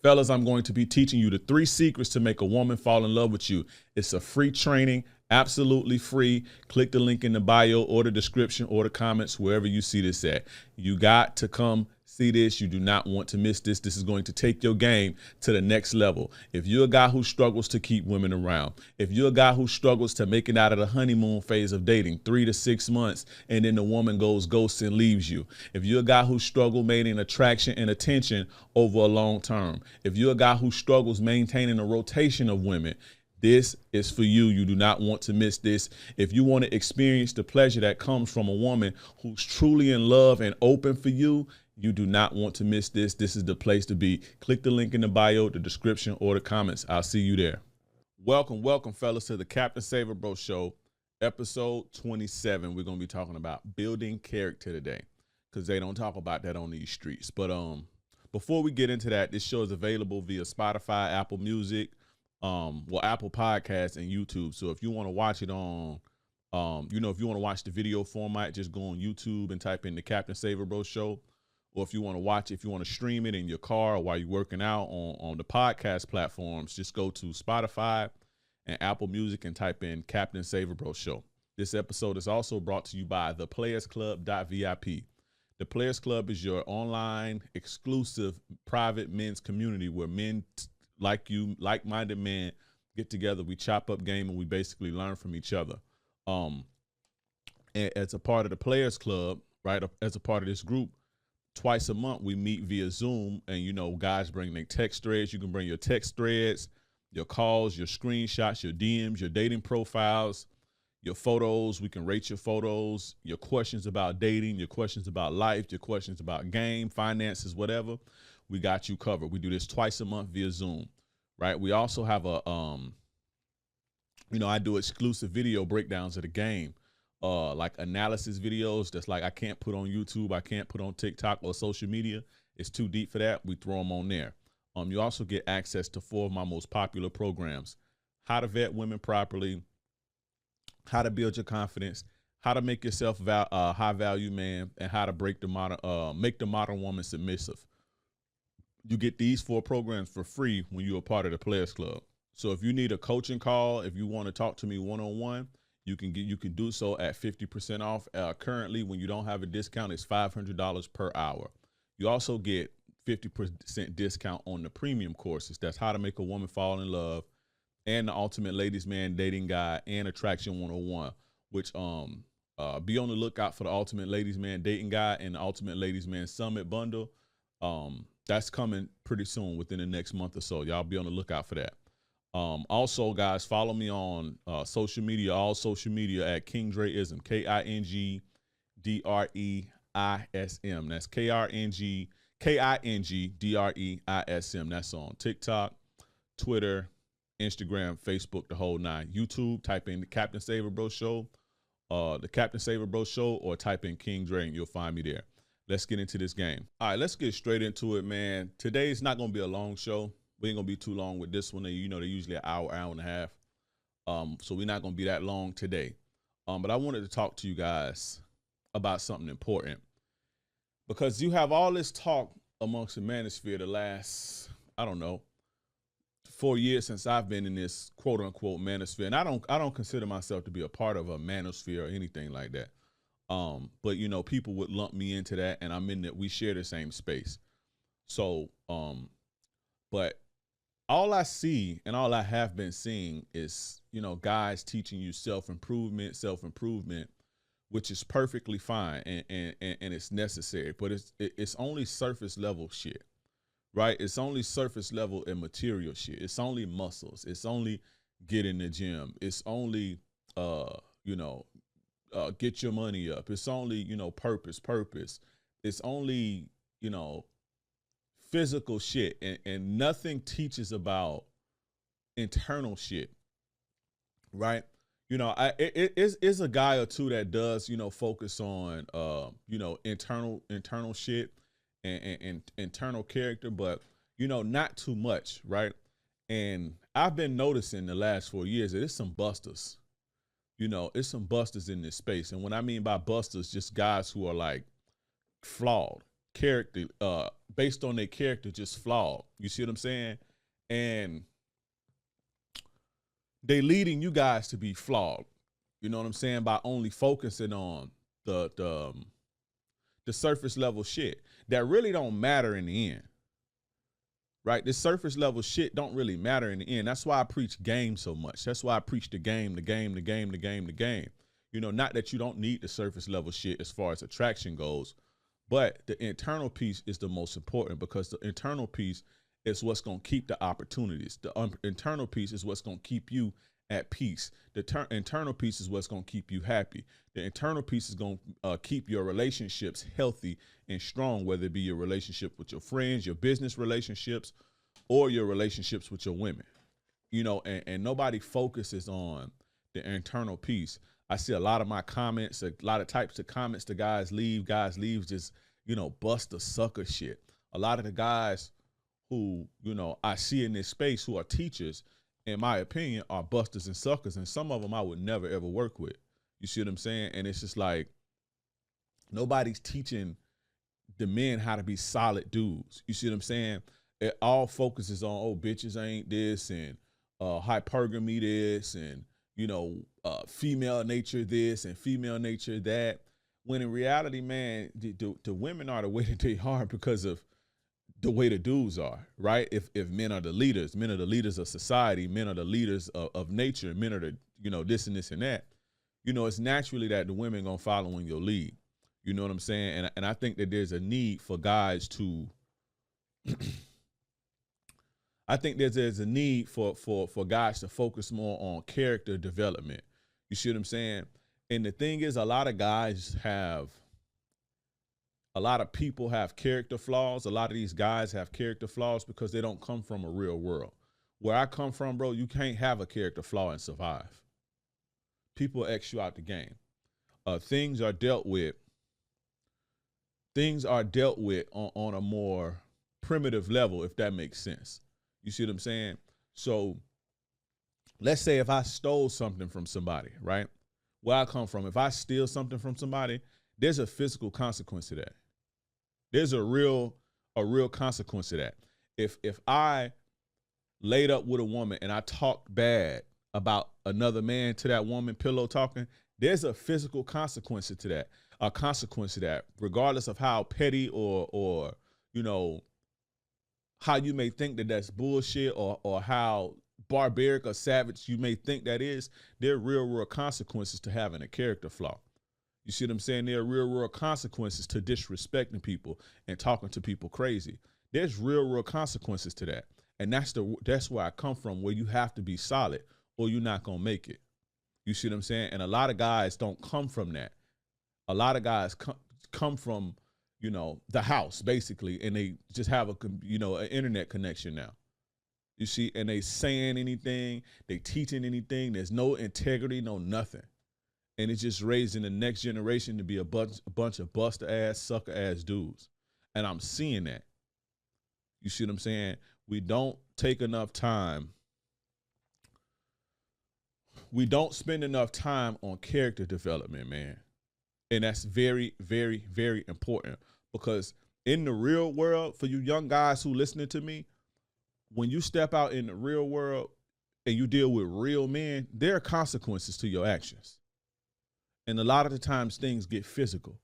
Fellas, I'm going to be teaching you the 3 secrets to make a woman fall in love with you. It's a free training, absolutely free. Click the link in the bio or the description or the comments, wherever you see this at. You got to come see this. You do not want to miss this. This is going to take your game to the next level. If you're a guy who struggles to keep women around, if you're a guy who struggles to make it out of the honeymoon phase of dating, 3 to 6 months, and then the woman goes ghost and leaves you. If you're a guy who struggles maintaining attraction and attention over a long term. If you're a guy who struggles maintaining a rotation of women, this is for you. You do not want to miss this. If you want to experience the pleasure that comes from a woman who's truly in love and open for you, you do not want to miss this. This is the place to be. Click the link in the bio, the description, or the comments. I'll see you there. Welcome, fellas, to the Captain Saver Bro Show, episode 27. We're going to be talking about building character today because they don't talk about that on these streets. But before we get into that, this show is available via Spotify, Apple Music, Apple Podcasts, and YouTube. So if you want to watch it on, if you want to watch the video format, just go on YouTube and type in the Captain Saver Bro Show. Or if you want to stream it in your car or while you're working out on the podcast platforms, just go to Spotify and Apple Music and type in Captain Saver Bro Show. This episode is also brought to you by theplayersclub.vip. The Players Club is your online, exclusive, private men's community where men like you, like-minded men, get together. We chop up game and we basically learn from each other. And as a part of the Players Club, right, as a part of this group, twice a month we meet via Zoom, and guys bring their text threads. You can bring your text threads, your calls, your screenshots, your DMs, your dating profiles, your photos. We can rate your photos, your questions about dating, your questions about life, your questions about game, finances, whatever. We got you covered. We do this twice a month via Zoom, right? We also have I do exclusive video breakdowns of the game. Like analysis videos that's like I can't put on YouTube, I can't put on TikTok or social media. It's too deep for that. We throw them on there. You also get access to 4 of my most popular programs: How to Vet Women Properly, How to Build Your Confidence, How to Make Yourself a High Value Man, and How to Make the Modern Woman Submissive. You get these 4 programs for free when you're a part of the Players Club. So if you need a coaching call, if you want to talk to me one-on-one, you can do so at 50% off. Currently, when you don't have a discount, it's $500 per hour. You also get 50% discount on the premium courses. That's How to Make a Woman Fall in Love, and the Ultimate Ladies Man Dating Guide, and Attraction 101. Which be on the lookout for the Ultimate Ladies Man Dating Guide and the Ultimate Ladies Man Summit Bundle. That's coming pretty soon, within the next month or so. Y'all be on the lookout for that. Also, guys, follow me on social media, all social media at King Dreism, KINGDREISM. That's KINGDREISM. That's on TikTok, Twitter, Instagram, Facebook, the whole 9. YouTube, type in the Captain Saver Bro Show, or type in King Dre and you'll find me there. Let's get into this game. All right, let's get straight into it, man. Today's not going to be a long show. We ain't gonna be too long with this one. They're usually an hour and a half. So we're not gonna be that long today. But I wanted to talk to you guys about something important, because you have all this talk amongst the manosphere the last, 4 years since I've been in this quote unquote manosphere. And I don't consider myself to be a part of a manosphere or anything like that. But people would lump me into that, and I'm in that. We share the same space. So, but all I see and all I have been seeing is, guys teaching you self-improvement, which is perfectly fine and it's necessary, but it's only surface level shit, right? It's only surface level and material shit. It's only muscles. It's only get in the gym. It's only, get your money up. It's only, purpose. It's only, physical shit, and nothing teaches about internal shit, right? It's a guy or two that does, focus on, internal shit and internal character, but, not too much, right? And I've been noticing the last 4 years that it's some busters, it's some busters in this space. And what I mean by busters, just guys who are like flawed character, based on their character, just flawed. You see what I'm saying? And they leading you guys to be flawed. You know what I'm saying? By only focusing on the surface level shit that really don't matter in the end. Right? This surface level shit don't really matter in the end. That's why I preach game so much. That's why I preach the game. You know, not that you don't need the surface level shit as far as attraction goes, but the internal piece is the most important, because the internal piece is what's going to keep the opportunities. The internal piece is what's going to keep you at peace. The internal piece is what's going to keep you happy. The internal piece is going to keep your relationships healthy and strong, whether it be your relationship with your friends, your business relationships, or your relationships with your women. You know, and nobody focuses on the internal piece. I see a lot of my comments, a lot of types of comments the guys leave just, you know, bust the sucker shit. A lot of the guys who, you know, I see in this space who are teachers, in my opinion, are busters and suckers. And some of them I would never, ever work with. You see what I'm saying? And it's just like, nobody's teaching the men how to be solid dudes. You see what I'm saying? It all focuses on, oh, bitches ain't this, and hypergamy this, and, you know, female nature this and female nature that. When in reality, man, the women are the way that they are because of the way the dudes are, right? If men are the leaders of society, men are the leaders of nature, men are the, you know, this and this and that, you know, it's naturally that the women gonna follow in your lead. You know what I'm saying? And I think that there's a need for guys to, I think there's a need for guys to focus more on character development. You see what I'm saying? And the thing is, a lot of people have character flaws. A lot of these guys have character flaws because they don't come from a real world. Where I come from, bro, you can't have a character flaw and survive. People X you out the game. Things are dealt with on a more primitive level, if that makes sense. You see what I'm saying? So let's say if I stole something from somebody, right? Where I come from, if I steal something from somebody, there's a physical consequence to that. There's a real consequence to that. If I laid up with a woman and I talked bad about another man to that woman, pillow talking, there's a physical consequence to that. A consequence to that, regardless of how petty or you know, how you may think that that's bullshit, or how barbaric or savage you may think that is. There are real consequences to having a character flaw. You see what I'm saying? There are real consequences to disrespecting people and talking to people crazy. There's real consequences to that. And that's where I come from, where you have to be solid or you're not going to make it. You see what I'm saying? And a lot of guys don't come from that. A lot of guys come from, you know, the house basically, and they just have an internet connection now. You see, and they saying anything, they teaching anything. There's no integrity, no nothing. And it's just raising the next generation to be a bunch of buster ass, sucker ass dudes. And I'm seeing that. You see what I'm saying? We don't take enough time. We don't spend enough time on character development, man. And that's very, very, very important, because in the real world, for you young guys who listening to me, when you step out in the real world and you deal with real men, there are consequences to your actions. And a lot of the times things get physical.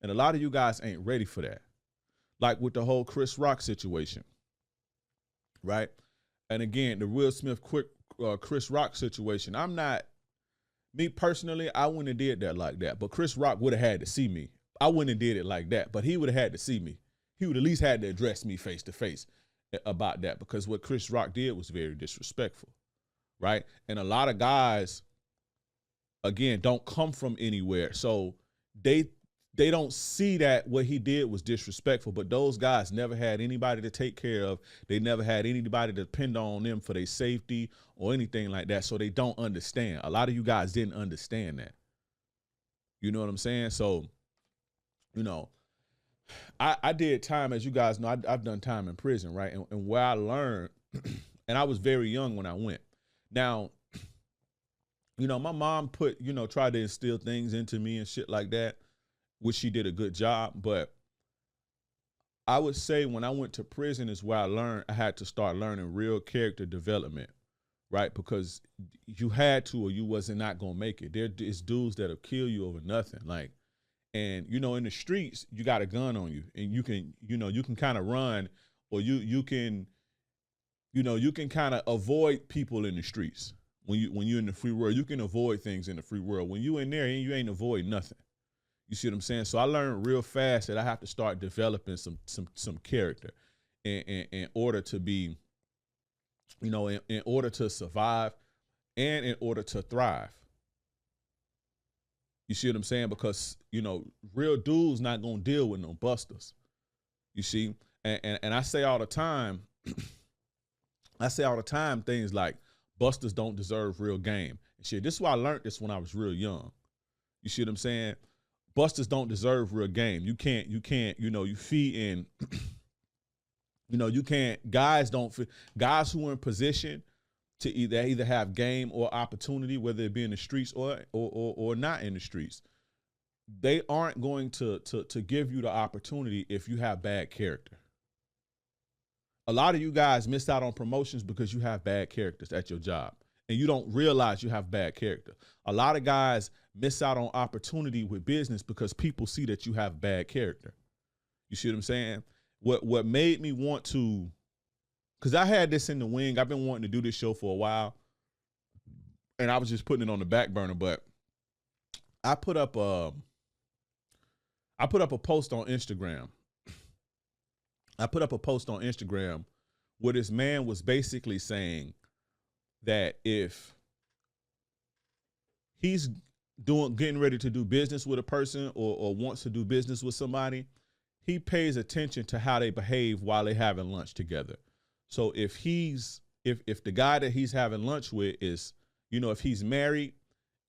And a lot of you guys ain't ready for that. Like with the whole Chris Rock situation, right? And again, the Will Smith Chris Rock situation, me personally, I wouldn't have did that like that. But Chris Rock would have had to see me. I wouldn't have did it like that, but he would have had to see me. He would at least had to address me face to face about that, because what Chris Rock did was very disrespectful, right? And a lot of guys, again, don't come from anywhere. So they don't see that what he did was disrespectful, but those guys never had anybody to take care of. They never had anybody to depend on them for their safety or anything like that. So they don't understand. A lot of you guys didn't understand that. You know what I'm saying? So, you know, I did time, as you guys know, I've done time in prison, right? And where I learned, and I was very young when I went. Now, you know, my mom tried to instill things into me and shit like that, which she did a good job. But I would say when I went to prison is where I had to start learning real character development, right? Because you had to, or you wasn't not gonna make it. There is dudes that'll kill you over nothing. Like, and in the streets, you got a gun on you, and you can, you can kind of run, or you can, you can kind of avoid people in the streets. When you're in the free world, you can avoid things in the free world. When you in there, you ain't avoid nothing. You see what I'm saying? So I learned real fast that I have to start developing some character in order to be, in order to survive and in order to thrive. You see what I'm saying? Because, real dudes not gonna deal with no busters. You see? And I say all the time, things like busters don't deserve real game. And shit, this is why I learned this when I was real young. You see what I'm saying? Busters don't deserve real game. You can't, you feed in, you can't, guys who are in position to either have game or opportunity, whether it be in the streets or not in the streets, they aren't going to give you the opportunity if you have bad character. A lot of you guys miss out on promotions because you have bad characters at your job and you don't realize you have bad character. A lot of guys miss out on opportunity with business because people see that you have bad character. You see what I'm saying? What made me want to, because I had this in the wing. I've been wanting to do this show for a while and I was just putting it on the back burner, but I put up a post on Instagram. I put up a post on Instagram where this man was basically saying that if he's getting ready to do business with a person or wants to do business with somebody, he pays attention to how they behave while they're having lunch together. So if the guy that he's having lunch with is, if he's married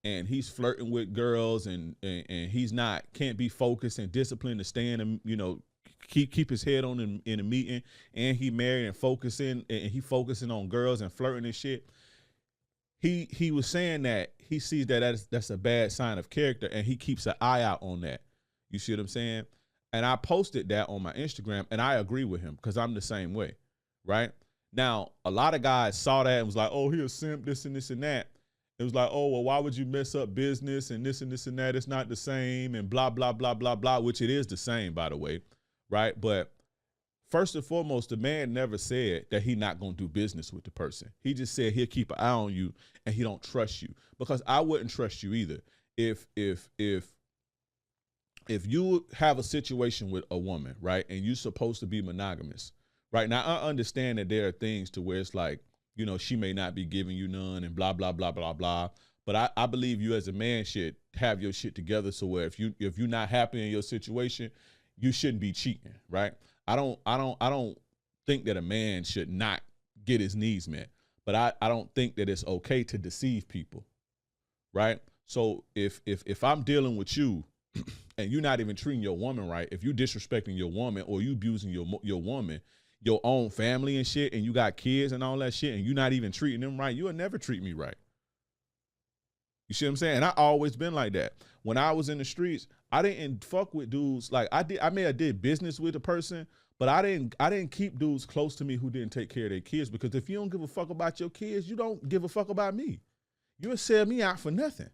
and he's flirting with girls and he's can't be focused and disciplined to stay in, keep his head on in a meeting, and he married and he focusing on girls and flirting and shit. He was saying that he sees that's a bad sign of character, and he keeps an eye out on that. You see what I'm saying? And I posted that on my Instagram, and I agree with him because I'm the same way, right? Now, a lot of guys saw that and was like, oh, he a simp, this and this and that. It was like, oh, well, why would you mess up business and this and this and that? It's not the same and blah, blah, blah, blah, blah, which it is the same, by the way, right? But first and foremost, the man never said that he not going to do business with the person. He just said he'll keep an eye on you and he don't trust you, because I wouldn't trust you either. If you have a situation with a woman, right, and you're supposed to be monogamous, right? Now, I understand that there are things to where it's like, she may not be giving you none and blah, blah, blah, blah, blah. But I believe you as a man should have your shit together. So where if you're not happy in your situation, you shouldn't be cheating, right? I don't think that a man should not get his needs met, but I don't think that it's okay to deceive people, right? So if I'm dealing with you and you're not even treating your woman right, if you disrespecting your woman or you abusing your woman, your own family and shit, and you got kids and all that shit, and you're not even treating them right, you will never treat me right. You see what I'm saying? And I always been like that. When I was in the streets, I didn't fuck with dudes. Like I may have did business with a person, but I didn't keep dudes close to me who didn't take care of their kids, because if you don't give a fuck about your kids, you don't give a fuck about me. You'll sell me out for nothing.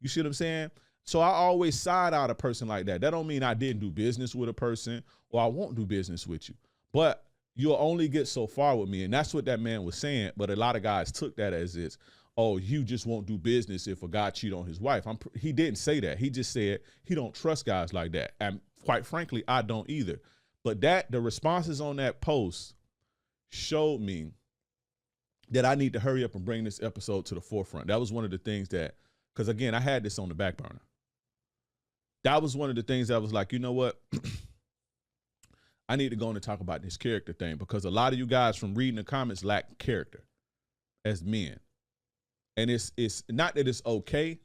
You see what I'm saying? So I always side out a person like that. That don't mean I didn't do business with a person or I won't do business with you, but you'll only get so far with me. And that's what that man was saying. But a lot of guys took that as it's, oh, you just won't do business if a guy cheat on his wife. He didn't say that. He just said he don't trust guys like that. And quite frankly, I don't either. But the responses on that post showed me that I need to hurry up and bring this episode to the forefront. That was one of the things that, because again, I had this on the back burner. That was one of the things that I was like, you know what? I need to go on and talk about this character thing, because a lot of you guys from reading the comments lack character as men. And it's not that it's okay,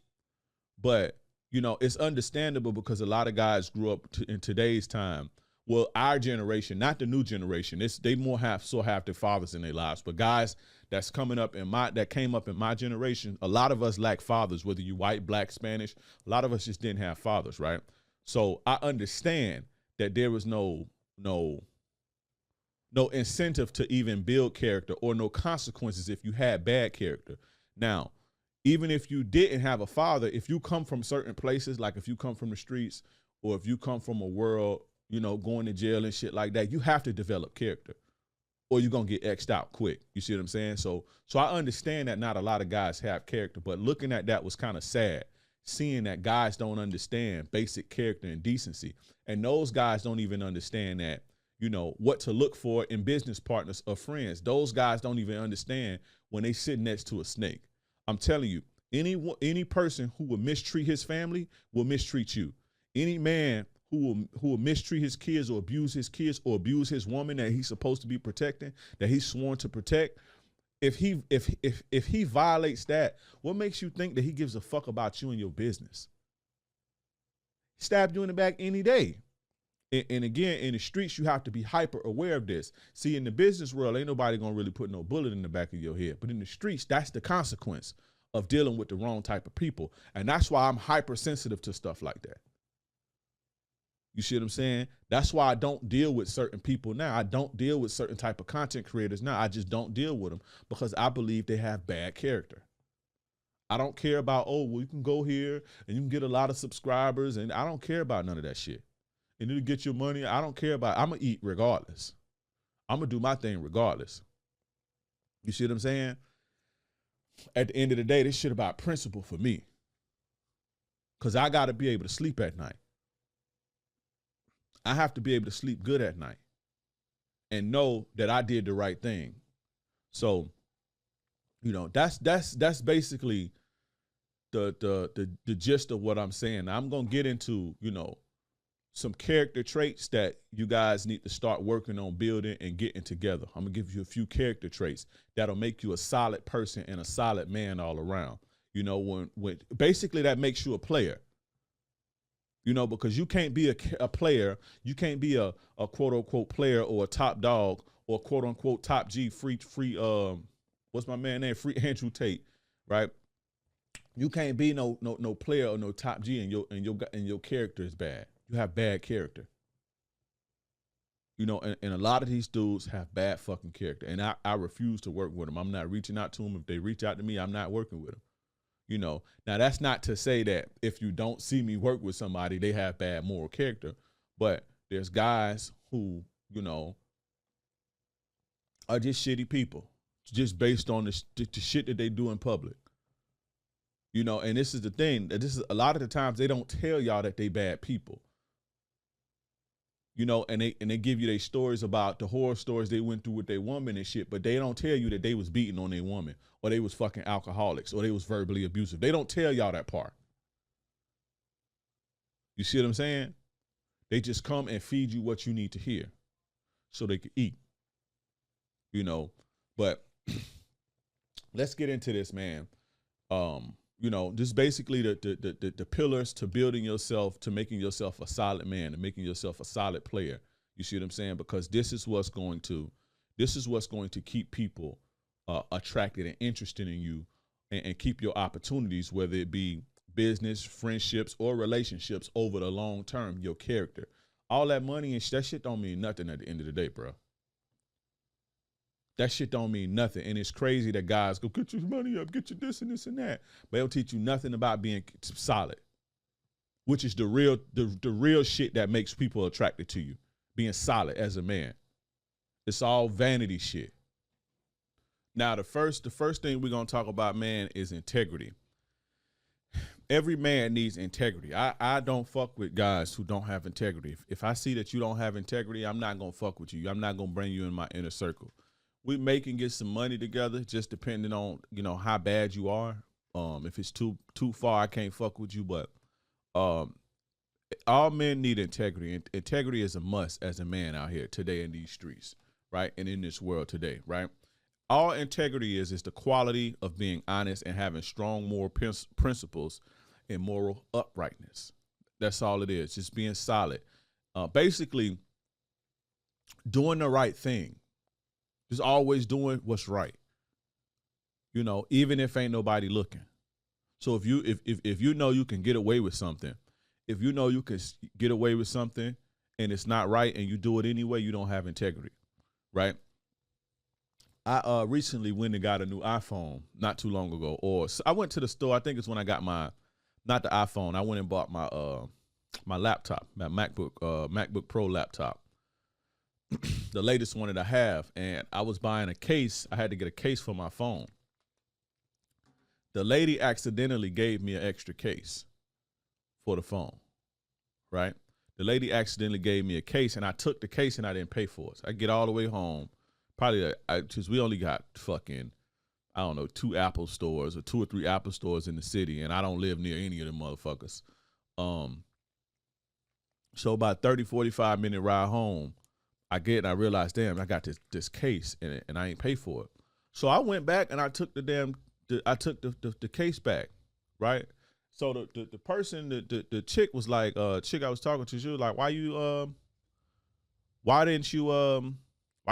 but it's understandable, because a lot of guys grew up in today's time. Well, our generation, not the new generation, they more have their fathers in their lives. But guys that came up in my generation, a lot of us lack fathers, whether you white, black, Spanish. A lot of us just didn't have fathers, right? So I understand that there was no no no incentive to even build character, or no consequences if you had bad character. Now, even if you didn't have a father, if you come from certain places, like if you come from the streets, or if you come from a world, going to jail and shit like that, you have to develop character, or you're gonna get X'd out quick. You see what I'm saying? So I understand that not a lot of guys have character, but looking at that was kind of sad, seeing that guys don't understand basic character and decency. And those guys don't even understand that, what to look for in business partners or friends. Those guys don't even understand when they sit next to a snake. I'm telling you, any person who will mistreat his family will mistreat you. Any man who will mistreat his kids, or abuse his kids, or abuse his woman that he's supposed to be protecting, that he's sworn to protect, if he violates that, what makes you think that he gives a fuck about you and your business? Stab you in the back any day. And again, in the streets, you have to be hyper aware of this. See, in the business world, ain't nobody gonna really put no bullet in the back of your head. But in the streets, that's the consequence of dealing with the wrong type of people. And that's why I'm hypersensitive to stuff like that. You see what I'm saying? That's why I don't deal with certain people now. I don't deal with certain type of content creators now. I just don't deal with them because I believe they have bad character. I don't care about, well, you can go here and you can get a lot of subscribers, and I don't care about none of that shit. And it'll get your money. I don't care about, I'm going to eat regardless. I'm going to do my thing regardless. You see what I'm saying? At the end of the day, this shit about principle for me. Because I got to be able to sleep at night. I have to be able to sleep good at night and know that I did the right thing. So, that's basically the gist of what I'm saying. I'm going to get into, some character traits that you guys need to start working on building and getting together. I'm gonna give you a few character traits that'll make you a solid person and a solid man all around. When basically that makes you a player. Because you can't be a player, you can't be a quote unquote player or a top dog or quote unquote top G free what's my man name? Free Andrew Tate, right? You can't be no player or no top G and your character is bad. You have bad character. And a lot of these dudes have bad fucking character. And I refuse to work with them. I'm not reaching out to them. If they reach out to me, I'm not working with them. Now that's not to say that if you don't see me work with somebody, they have bad moral character. But there's guys who, are just shitty people, just based on the shit that they do in public. And this is the thing, that this is a lot of the times they don't tell y'all that they bad people. And they give you their stories about the horror stories they went through with their woman and shit, but they don't tell you that they was beating on their woman, or they was fucking alcoholics, or they was verbally abusive. They don't tell y'all that part. You see what I'm saying? They just come and feed you what you need to hear so they can eat. But let's get into this, man. Just basically the pillars to building yourself, to making yourself a solid man, to making yourself a solid player. You see what I'm saying? Because this is what's going to keep people attracted and interested in you, and keep your opportunities, whether it be business, friendships, or relationships over the long term. Your character, all that money and that shit don't mean nothing at the end of the day, bro. That shit don't mean nothing. And it's crazy that guys go, get your money up, get your this and this and that. But they'll teach you nothing about being solid, which is the real shit that makes people attracted to you, being solid as a man. It's all vanity shit. Now, the first thing we're going to talk about, man, is integrity. Every man needs integrity. I don't fuck with guys who don't have integrity. If I see that you don't have integrity, I'm not going to fuck with you. I'm not going to bring you in my inner circle. We may can get some money together, just depending on, how bad you are. If it's too far, I can't fuck with you. But all men need integrity. Integrity is a must as a man out here today in these streets, right? And in this world today, right? All integrity is the quality of being honest and having strong moral principles and moral uprightness. That's all it is, just being solid. Basically, doing the right thing. Just always doing what's right, even if ain't nobody looking. So if you know you can get away with something, if you know you can get away with something and it's not right and you do it anyway, you don't have integrity, right? I recently went and got a new iPhone not too long ago. Or I went to the store. I think it's when I got not the iPhone. I went and bought my laptop, my MacBook Pro laptop, the latest one that I have. And I was buying a case. I had to get a case for my phone. The lady accidentally gave me an extra case for the phone, right? The lady accidentally gave me a case, and I took the case and I didn't pay for it. So I get all the way home. Probably, because we only got fucking, I don't know, 2 Apple stores or 2 or 3 Apple stores in the city, and I don't live near any of them motherfuckers. So about 30, 45-minute ride home, I get and I realized, damn, I got this case and I ain't pay for it. So I went back and I took the case back, right? So the person, the chick was like, chick I was talking to, she was like, why you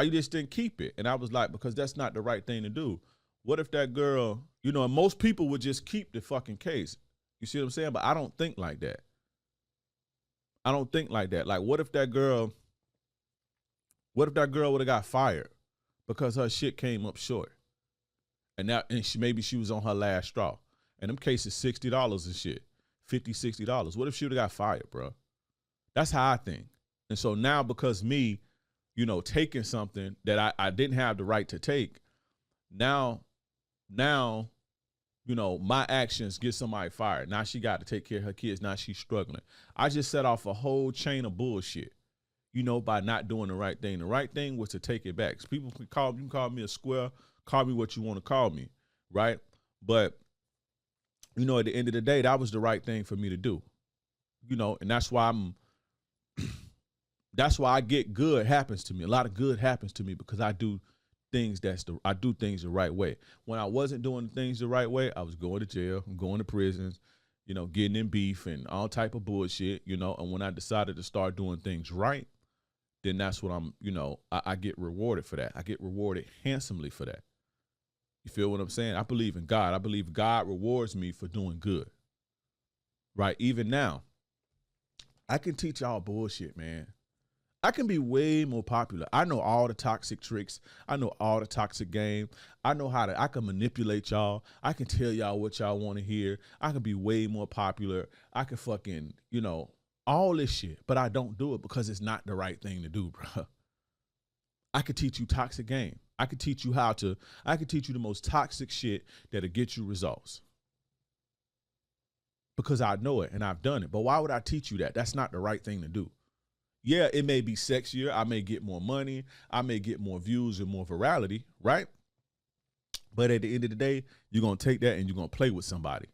just didn't keep it? And I was like, because that's not the right thing to do. What if that girl, and most people would just keep the fucking case. You see what I'm saying? But I don't think like that. I don't think like that. Like, what if that girl would have got fired because her shit came up short? And maybe she was on her last straw. And them cases $60 and shit. $50, $60. What if she would have got fired, bro? That's how I think. And so now, because me, taking something that I didn't have the right to take, now, my actions get somebody fired. Now she got to take care of her kids. Now she's struggling. I just set off a whole chain of bullshit, by not doing the right thing. The right thing was to take it back. People you can call me a square, call me what you want to call me, right? But, at the end of the day, that was the right thing for me to do, and that's why that's why I get good happens to me. A lot of good happens to me because I do things the right way. When I wasn't doing things the right way, I was going to jail, going to prisons, getting in beef and all type of bullshit, and when I decided to start doing things right, then that's what I get rewarded for that. I get rewarded handsomely for that. You feel what I'm saying? I believe in God. I believe God rewards me for doing good. Right? Even now, I can teach y'all bullshit, man. I can be way more popular. I know all the toxic tricks. I know all the toxic game. I know I can manipulate y'all. I can tell y'all what y'all want to hear. I can be way more popular. I can fucking, all this shit. But I don't do it because it's not the right thing to do, bro. I could teach you toxic game. I could teach you the most toxic shit that'll get you results. Because I know it and I've done it. But why would I teach you that? That's not the right thing to do. Yeah, it may be sexier. I may get more money. I may get more views and more virality, right? But at the end of the day, you're going to take that and you're going to play with somebody.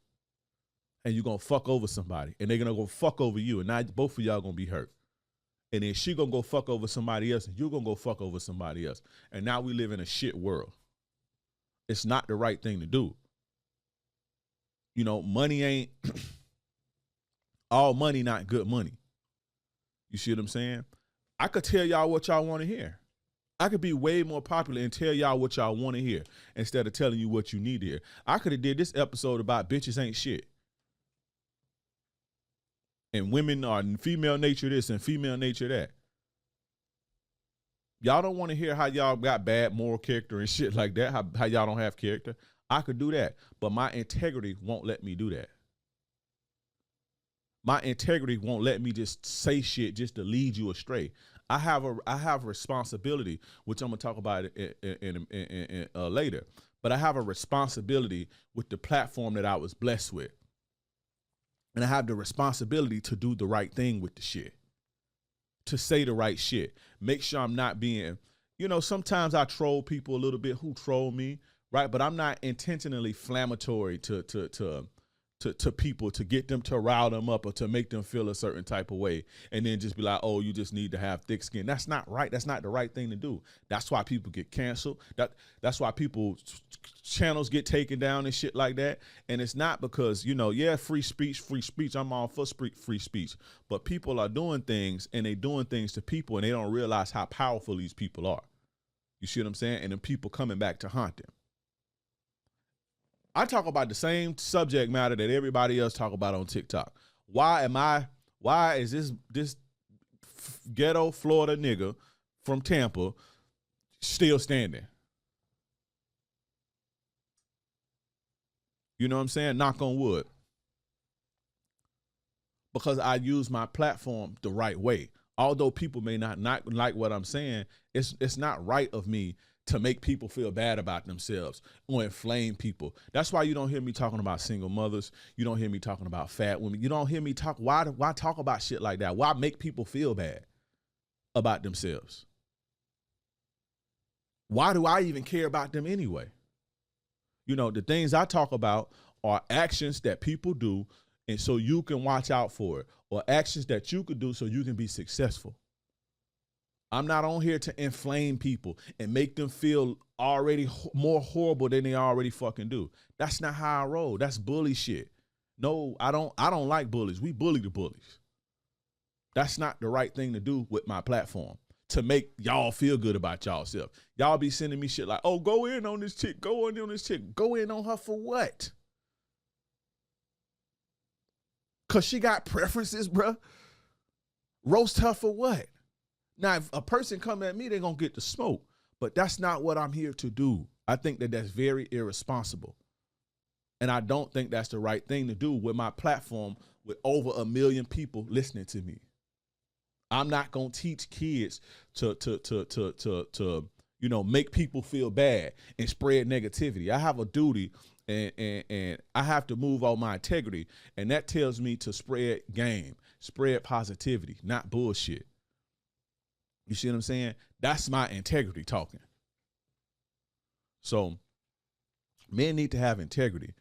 And you're going to fuck over somebody. And they're going to go fuck over you. And now both of y'all going to be hurt. And then she going to go fuck over somebody else. And you're going to go fuck over somebody else. And now we live in a shit world. It's not the right thing to do. Money ain't, all money not good money. You see what I'm saying? I could tell y'all what y'all want to hear. I could be way more popular and tell y'all what y'all want to hear instead of telling you what you need to hear. I could have did this episode about bitches ain't shit. And women are female nature this and female nature that. Y'all don't want to hear how y'all got bad moral character and shit like that, how y'all don't have character. I could do that, but my integrity won't let me do that. My integrity won't let me just say shit just to lead you astray. I have a responsibility, which I'm gonna talk about in later. But I have a responsibility with the platform that I was blessed with, and I have the responsibility to do the right thing with the shit, to say the right shit. Make sure I'm not being, sometimes I troll people a little bit who troll me, right? But I'm not intentionally inflammatory to people to get them to rile them up or to make them feel a certain type of way and then just be like, oh, you just need to have thick skin. That's not right. That's not the right thing to do. That's why people get canceled. That's why people's channels get taken down and shit like that. And it's not because, free speech. I'm all for free speech. But people are doing things and they doing things to people and they don't realize how powerful these people are. You see what I'm saying? And then people coming back to haunt them. I talk about the same subject matter that everybody else talk about on TikTok. Why is this ghetto Florida nigga from Tampa still standing. You know what I'm saying? Knock on wood. Because I use my platform the right way. Although people may not like what I'm saying, it's not right of me to make people feel bad about themselves or inflame people. That's why you don't hear me talking about single mothers. You don't hear me talking about fat women. You don't hear me talk. Why talk about shit like that? Why make people feel bad about themselves? Why do I even care about them anyway? You know, the things I talk about are actions that people do, and so you can watch out for it, or actions that you could do so you can be successful. I'm not on here to inflame people and make them feel already more horrible than they already fucking do. That's not how I roll. That's bully shit. No, I don't like bullies. We bully the bullies. That's not the right thing to do with my platform, to make y'all feel good about y'all self. Y'all be sending me shit like, oh, go in on this chick. Go in on this chick. Go in on her for what? Because she got preferences, bruh. Roast her for what? Now, if a person come at me, they're going to get the smoke. But that's not what I'm here to do. I think that that's very irresponsible. And I don't think that's the right thing to do with my platform with over 1 million people listening to me. I'm not going to teach kids to make people feel bad and spread negativity. I have a duty and I have to move on my integrity. And that tells me to spread game, spread positivity, not bullshit. You see what I'm saying? That's my integrity talking. So men need to have integrity.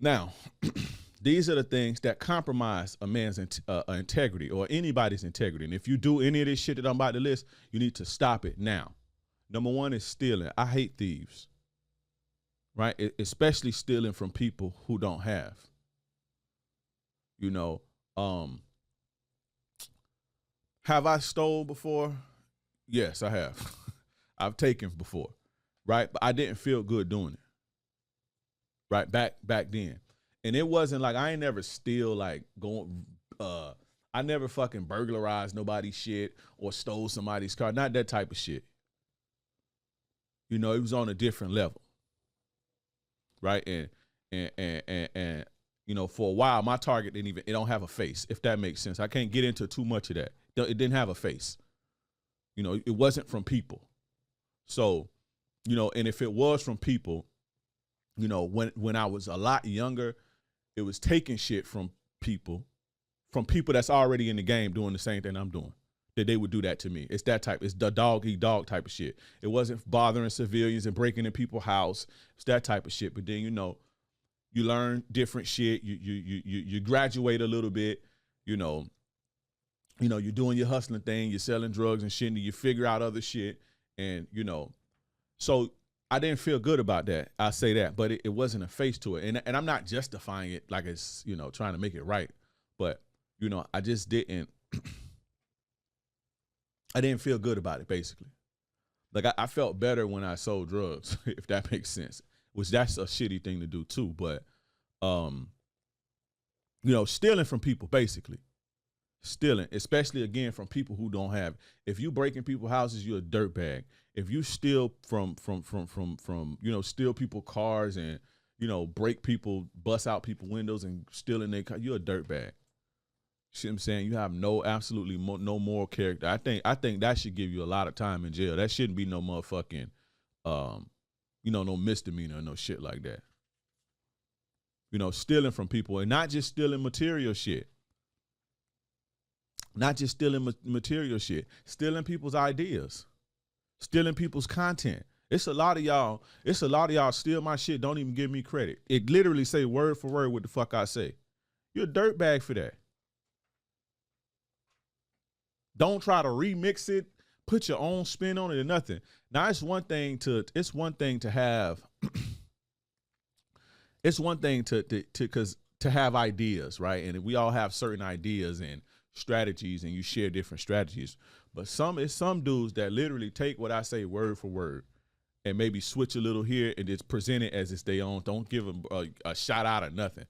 Now, these are the things that compromise a man's integrity or anybody's integrity. And if you do any of this shit that I'm about to list, you need to stop it now. Number one is stealing. I hate thieves, right? Especially stealing from people who don't have. You know, have I stole before? Yes, I have. I've taken before, right? But I didn't feel good doing it, right? Back then. And it wasn't like, I ain't never steal like going, I never fucking burglarized nobody's shit or stole somebody's car. Not that type of shit. You know, it was on a different level, right? And you know, for a while, my target it don't have a face, if that makes sense. I can't get into too much of that. It didn't have a face. You know, it wasn't from people. So, you know, and if it was from people, you know, when I was a lot younger, it was taking shit from people that's already in the game doing the same thing I'm doing, that they would do that to me. It's that type. It's the dog eat dog type of shit. It wasn't bothering civilians and breaking in people's house. It's that type of shit. But then, you know, you learn different shit. You graduate a little bit. You know, you're doing your hustling thing. You're selling drugs and shit. And you figure out other shit. And, you know, so I didn't feel good about that. I say that, but it wasn't a face to it. And I'm not justifying it like it's, you know, trying to make it right. But, you know, I just didn't, I didn't feel good about it, basically. Like I felt better when I sold drugs, if that makes sense, which that's a shitty thing to do too. But, you know, stealing from people, basically. Stealing, especially again from people who don't have. If you break in people's houses, you're a dirtbag. If you steal from you know, steal people's cars and, you know, break people, bust out people's windows and steal in their car, you're a dirtbag. See what I'm saying? You have absolutely no moral character. I think that should give you a lot of time in jail. That shouldn't be no motherfucking, you know, no misdemeanor or no shit like that. You know, stealing from people, and not just stealing material shit. Not just stealing material shit, stealing people's ideas, stealing people's content. It's a lot of y'all steal my shit, don't even give me credit. It literally say word for word what the fuck I say. You're a dirtbag for that. Don't try to remix it, put your own spin on it or nothing. Now it's one thing to have it's one thing to have ideas, right? And we all have certain ideas and strategies, and you share different strategies. But it's some dudes that literally take what I say word for word and maybe switch a little here and just present it as it's their own. Don't give them a shout out or nothing.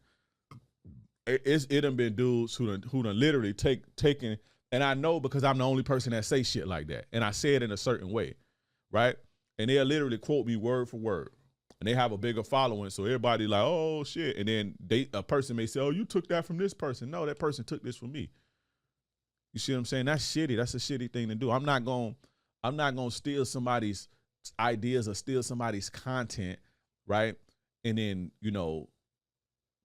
It done been dudes who done literally taken And I know because I'm the only person that say shit like that. And I say it in a certain way, right? And they'll literally quote me word for word. And they have a bigger following, so everybody like, oh shit. And then a person may say, oh, you took that from this person. No, that person took this from me. You see what I'm saying? That's shitty. That's a shitty thing to do. I'm not gonna steal somebody's ideas or steal somebody's content, right? And then, you know,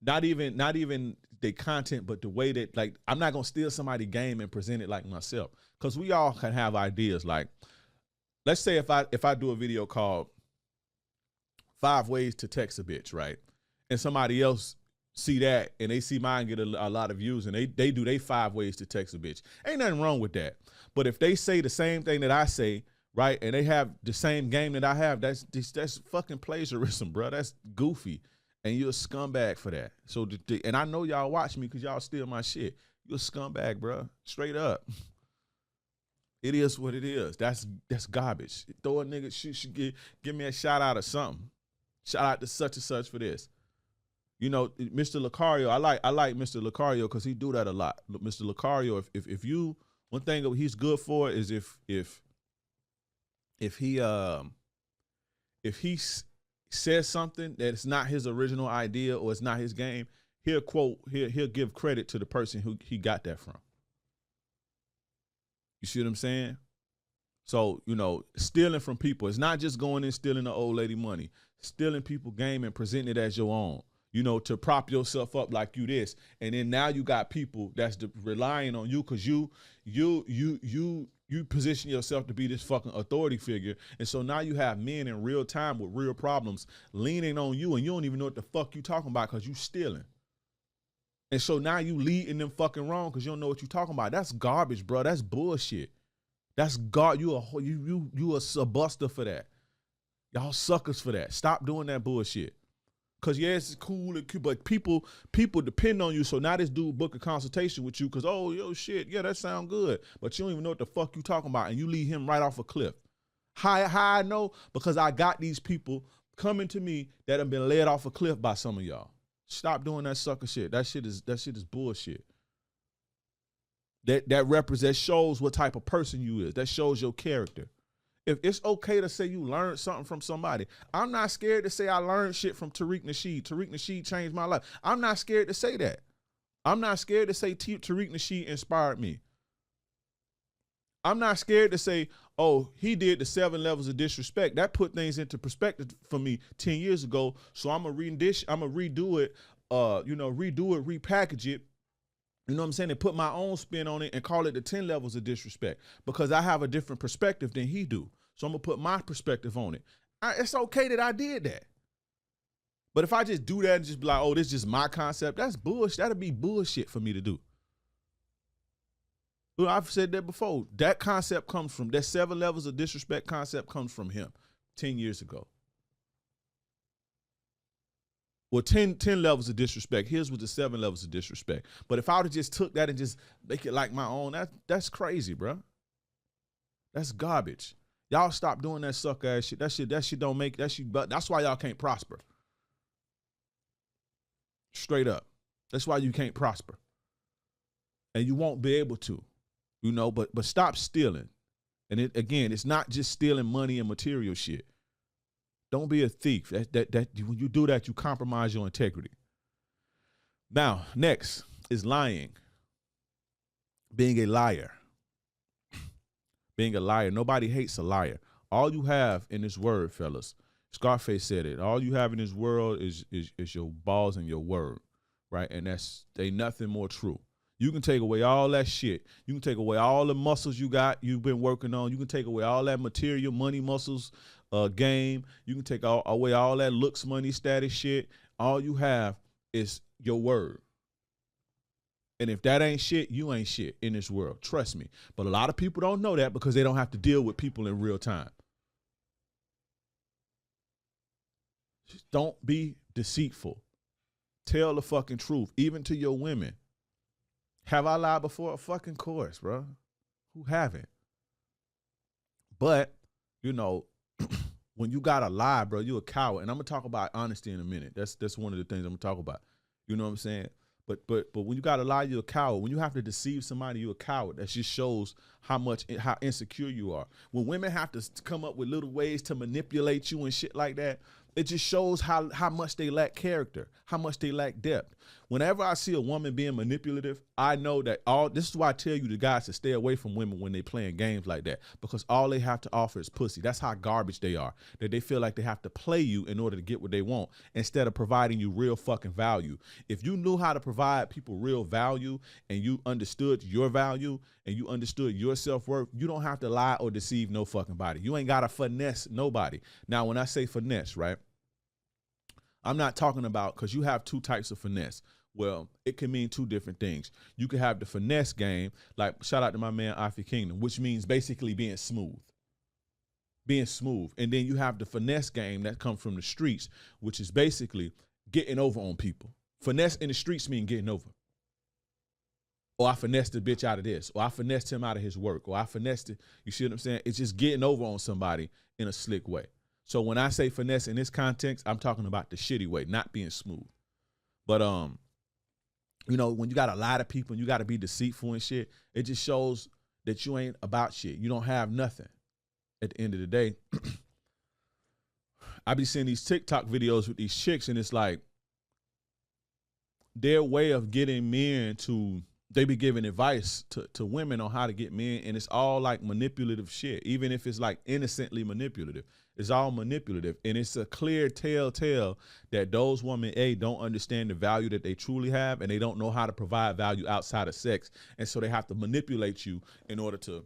not even the content, but the way that, like, I'm not gonna steal somebody's game and present it like myself. Cause we all can have ideas. Like, let's say if I do a video called 5 Ways to Text a Bitch, right? And somebody else see that and they see mine get a lot of views and they do they 5 ways to text a bitch. Ain't nothing wrong with that. But if they say the same thing that I say, right, and they have the same game that I have, that's fucking plagiarism, bro. That's goofy. And you're a scumbag for that. So, and I know y'all watch me because y'all steal my shit. You're a scumbag, bro. Straight up. It is what it is. That's garbage. Throw a nigga, give me a shout out or something. Shout out to such and such for this. You know, Mr. Lucario, I like Mr. Lucario because he do that a lot. Mr. Lucario, if you, one thing that he's good for is if he says something that's not his original idea or it's not his game, he'll give credit to the person who he got that from. You see what I'm saying? So, you know, stealing from people, it's not just going and stealing the old lady money. Stealing people game and presenting it as your own. You know, to prop yourself up like you this. And then now you got people that's relying on you because you position yourself to be this fucking authority figure. And so now you have men in real time with real problems leaning on you and you don't even know what the fuck you talking about because you stealing. And so now you leading them fucking wrong because you don't know what you talking about. That's garbage, bro. That's bullshit. That's you a buster for that. Y'all suckers for that. Stop doing that bullshit. Cause yeah, it's cool, but people depend on you. So now this dude book a consultation with you, cause oh yo shit, yeah, that sound good, but you don't even know what the fuck you talking about, and you lead him right off a cliff. How I know? Because I got these people coming to me that have been led off a cliff by some of y'all. Stop doing that sucker shit. That shit is bullshit. That shows what type of person you is. That shows your character. If it's okay to say you learned something from somebody, I'm not scared to say I learned shit from Tariq Nasheed. Tariq Nasheed changed my life. I'm not scared to say that. I'm not scared to say Tariq Nasheed inspired me. I'm not scared to say, oh, he did the 7 levels of disrespect. That put things into perspective for me 10 years ago. So I'm gonna redo it, repackage it. You know what I'm saying? And put my own spin on it and call it the 10 levels of disrespect because I have a different perspective than he do. So I'm going to put my perspective on it. It's okay that I did that. But if I just do that and just be like, oh, this is just my concept, that's bullshit. That'll be bullshit for me to do. Well, I've said that before. That concept comes from, that 7 levels of disrespect concept comes from him 10 years ago. Well, 10 levels of disrespect. His was the 7 levels of disrespect. But if I would have just took that and just make it like my own, that's crazy, bro. That's garbage. Y'all stop doing that sucker ass shit. That shit don't make that shit. But that's why y'all can't prosper. Straight up. That's why you can't prosper. And you won't be able to, you know, but stop stealing. And it's not just stealing money and material shit. Don't be a thief. That when you do that, you compromise your integrity. Now, next is lying. Being a liar. Being a liar. Nobody hates a liar. All you have in this word, fellas, Scarface said it. All you have in this world is your balls and your word, right? And ain't nothing more true. You can take away all that shit. You can take away all the muscles you've been working on. You can take away all that material, money, muscles, game. You can take away all that looks, money, status shit. All you have is your word. And if that ain't shit, you ain't shit in this world. Trust me. But a lot of people don't know that because they don't have to deal with people in real time. Just don't be deceitful. Tell the fucking truth, even to your women. Have I lied before? Of fucking course, bro. Who haven't? But, you know, when you gotta lie, bro, you a coward. And I'm gonna talk about honesty in a minute. That's one of the things I'm gonna talk about. You know what I'm saying? But when you gotta lie, you're a coward. When you have to deceive somebody, you're a coward. That just shows how insecure you are. When women have to come up with little ways to manipulate you and shit like that, it just shows how much they lack character, how much they lack depth. Whenever I see a woman being manipulative, I know that this is why I tell you the guys to stay away from women when they playing games like that, because all they have to offer is pussy. That's how garbage they are. That they feel like they have to play you in order to get what they want instead of providing you real fucking value. If you knew how to provide people real value and you understood your value and you understood your self-worth, you don't have to lie or deceive no fucking body. You ain't got to finesse nobody. Now, when I say finesse, right, I'm not talking about, because you have two types of finesse. Well, it can mean two different things. You can have the finesse game, like shout out to my man Afi Kingdom, which means basically being smooth. Being smooth. And then you have the finesse game that comes from the streets, which is basically getting over on people. Finesse in the streets mean getting over. Or I finessed the bitch out of this, or I finessed him out of his work, or I finessed it. You see what I'm saying? It's just getting over on somebody in a slick way. So when I say finesse in this context, I'm talking about the shitty way, not being smooth. But you know, when you gotta lie to people and you gotta be deceitful and shit, it just shows that you ain't about shit. You don't have nothing. At the end of the day, I be seeing these TikTok videos with these chicks, and it's like their way of getting men to, they be giving advice to women on how to get men, and it's all like manipulative shit. Even if it's like innocently manipulative, it's all manipulative. And it's a clear telltale that those women, don't understand the value that they truly have, and they don't know how to provide value outside of sex. And so they have to manipulate you in order to,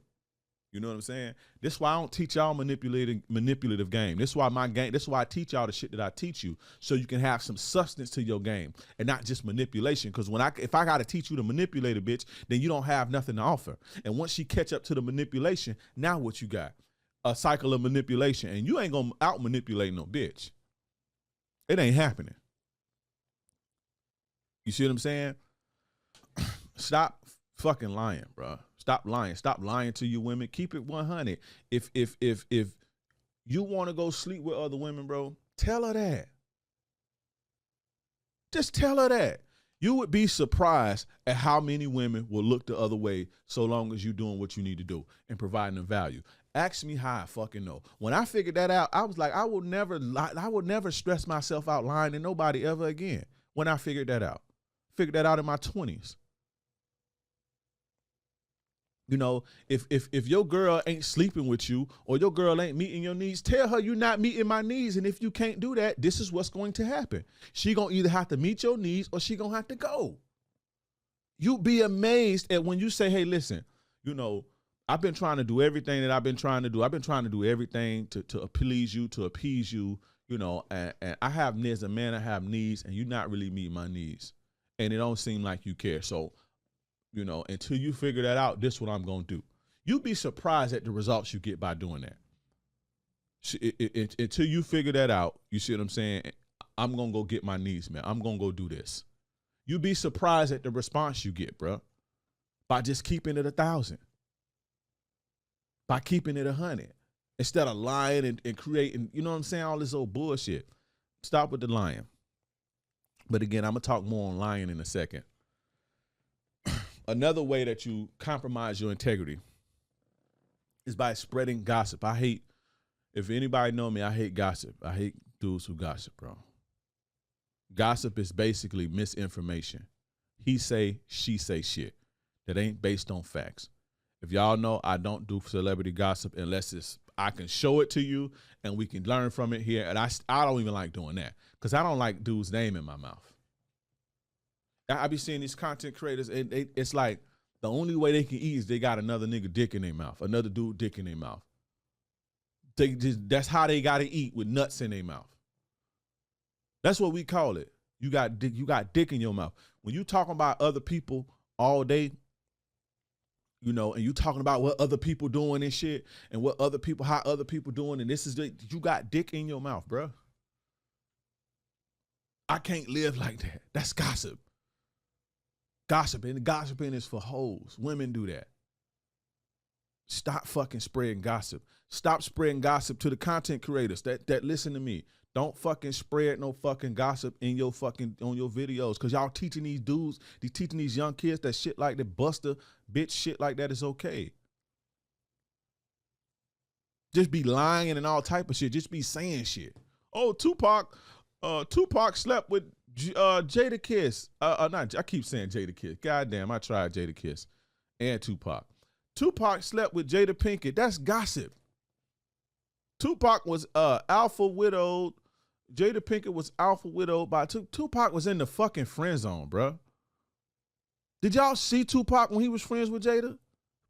you know what I'm saying? This is why I don't teach y'all manipulative game. This is why this is why I teach y'all the shit that I teach you, so you can have some substance to your game and not just manipulation. Because if I gotta teach you to manipulate a bitch, then you don't have nothing to offer. And once she catch up to the manipulation, now what you got? A cycle of manipulation, and you ain't gonna out manipulate no bitch. It ain't happening. You see what I'm saying? Stop fucking lying, bro. Stop lying. Stop lying to you women. Keep it 100. If you want to go sleep with other women, bro, tell her that. Just tell her that. You would be surprised at how many women will look the other way so long as you're doing what you need to do and providing them value. Ask me how I fucking know. When I figured that out, I was like, I would never stress myself out lying to nobody ever again. When I figured that out in my 20s. You know, if your girl ain't sleeping with you or your girl ain't meeting your needs, tell her you're not meeting my needs. And if you can't do that, this is what's going to happen. She gonna either have to meet your needs or she gonna have to go. You'd be amazed at when you say, hey, listen, you know, I've been trying to do everything that I've been trying to do. I've been trying to do everything to please you, to appease you, you know, and I have needs, a man, I have needs, and you're not really meeting my needs. And it don't seem like you care. So, you know, until you figure that out, this is what I'm going to do. You'd be surprised at the results you get by doing that. Until you figure that out, you see what I'm saying? I'm going to go get my needs, man. I'm going to go do this. You'd be surprised at the response you get, bro, by just keeping it 1,000. By keeping it 100. Instead of lying and creating, you know what I'm saying, all this old bullshit. Stop with the lying. But again, I'm going to talk more on lying in a second. Another way that you compromise your integrity is by spreading gossip. If anybody know me, I hate gossip. I hate dudes who gossip, bro. Gossip is basically misinformation. He say, she say shit that ain't based on facts. If y'all know, I don't do celebrity gossip unless I can show it to you and we can learn from it here. And I don't even like doing that because I don't like dudes' name in my mouth. I be seeing these content creators, and it's like the only way they can eat is they got another nigga dick in their mouth, another dude dick in their mouth. That's how they got to eat, with nuts in their mouth. That's what we call it. You got dick in your mouth. When you talking about other people all day, you know, and you talking about what other people doing and shit, and how other people doing, and you got dick in your mouth, bro. I can't live like that. That's gossip. Gossiping is for hoes. Women do that. Stop fucking spreading gossip. Stop spreading gossip to the content creators that listen to me. Don't fucking spread no fucking gossip in your fucking on your videos, cause y'all teaching these dudes, teaching these young kids that shit like that buster bitch shit like that is okay. Just be lying and all type of shit. Just be saying shit. Oh, Tupac slept with Jadakiss. Not I keep saying Jadakiss. Goddamn, I tried Jadakiss and Tupac. Tupac slept with Jada Pinkett. That's gossip. Tupac was alpha widowed. Jada Pinkett was alpha widowed by Tupac was in the fucking friend zone, bro. Did y'all see Tupac when he was friends with Jada?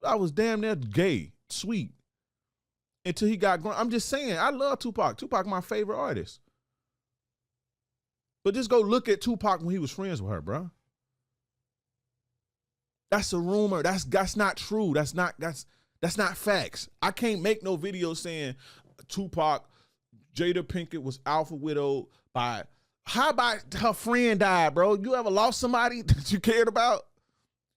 I was damn near gay, sweet. Until he got grown. I'm just saying, I love Tupac. Tupac my favorite artist. But just go look at Tupac when he was friends with her, bro. That's a rumor. That's not true. That's not facts. I can't make no video saying Tupac, Jada Pinkett was alpha widowed by. How about her friend died, bro? You ever lost somebody that you cared about?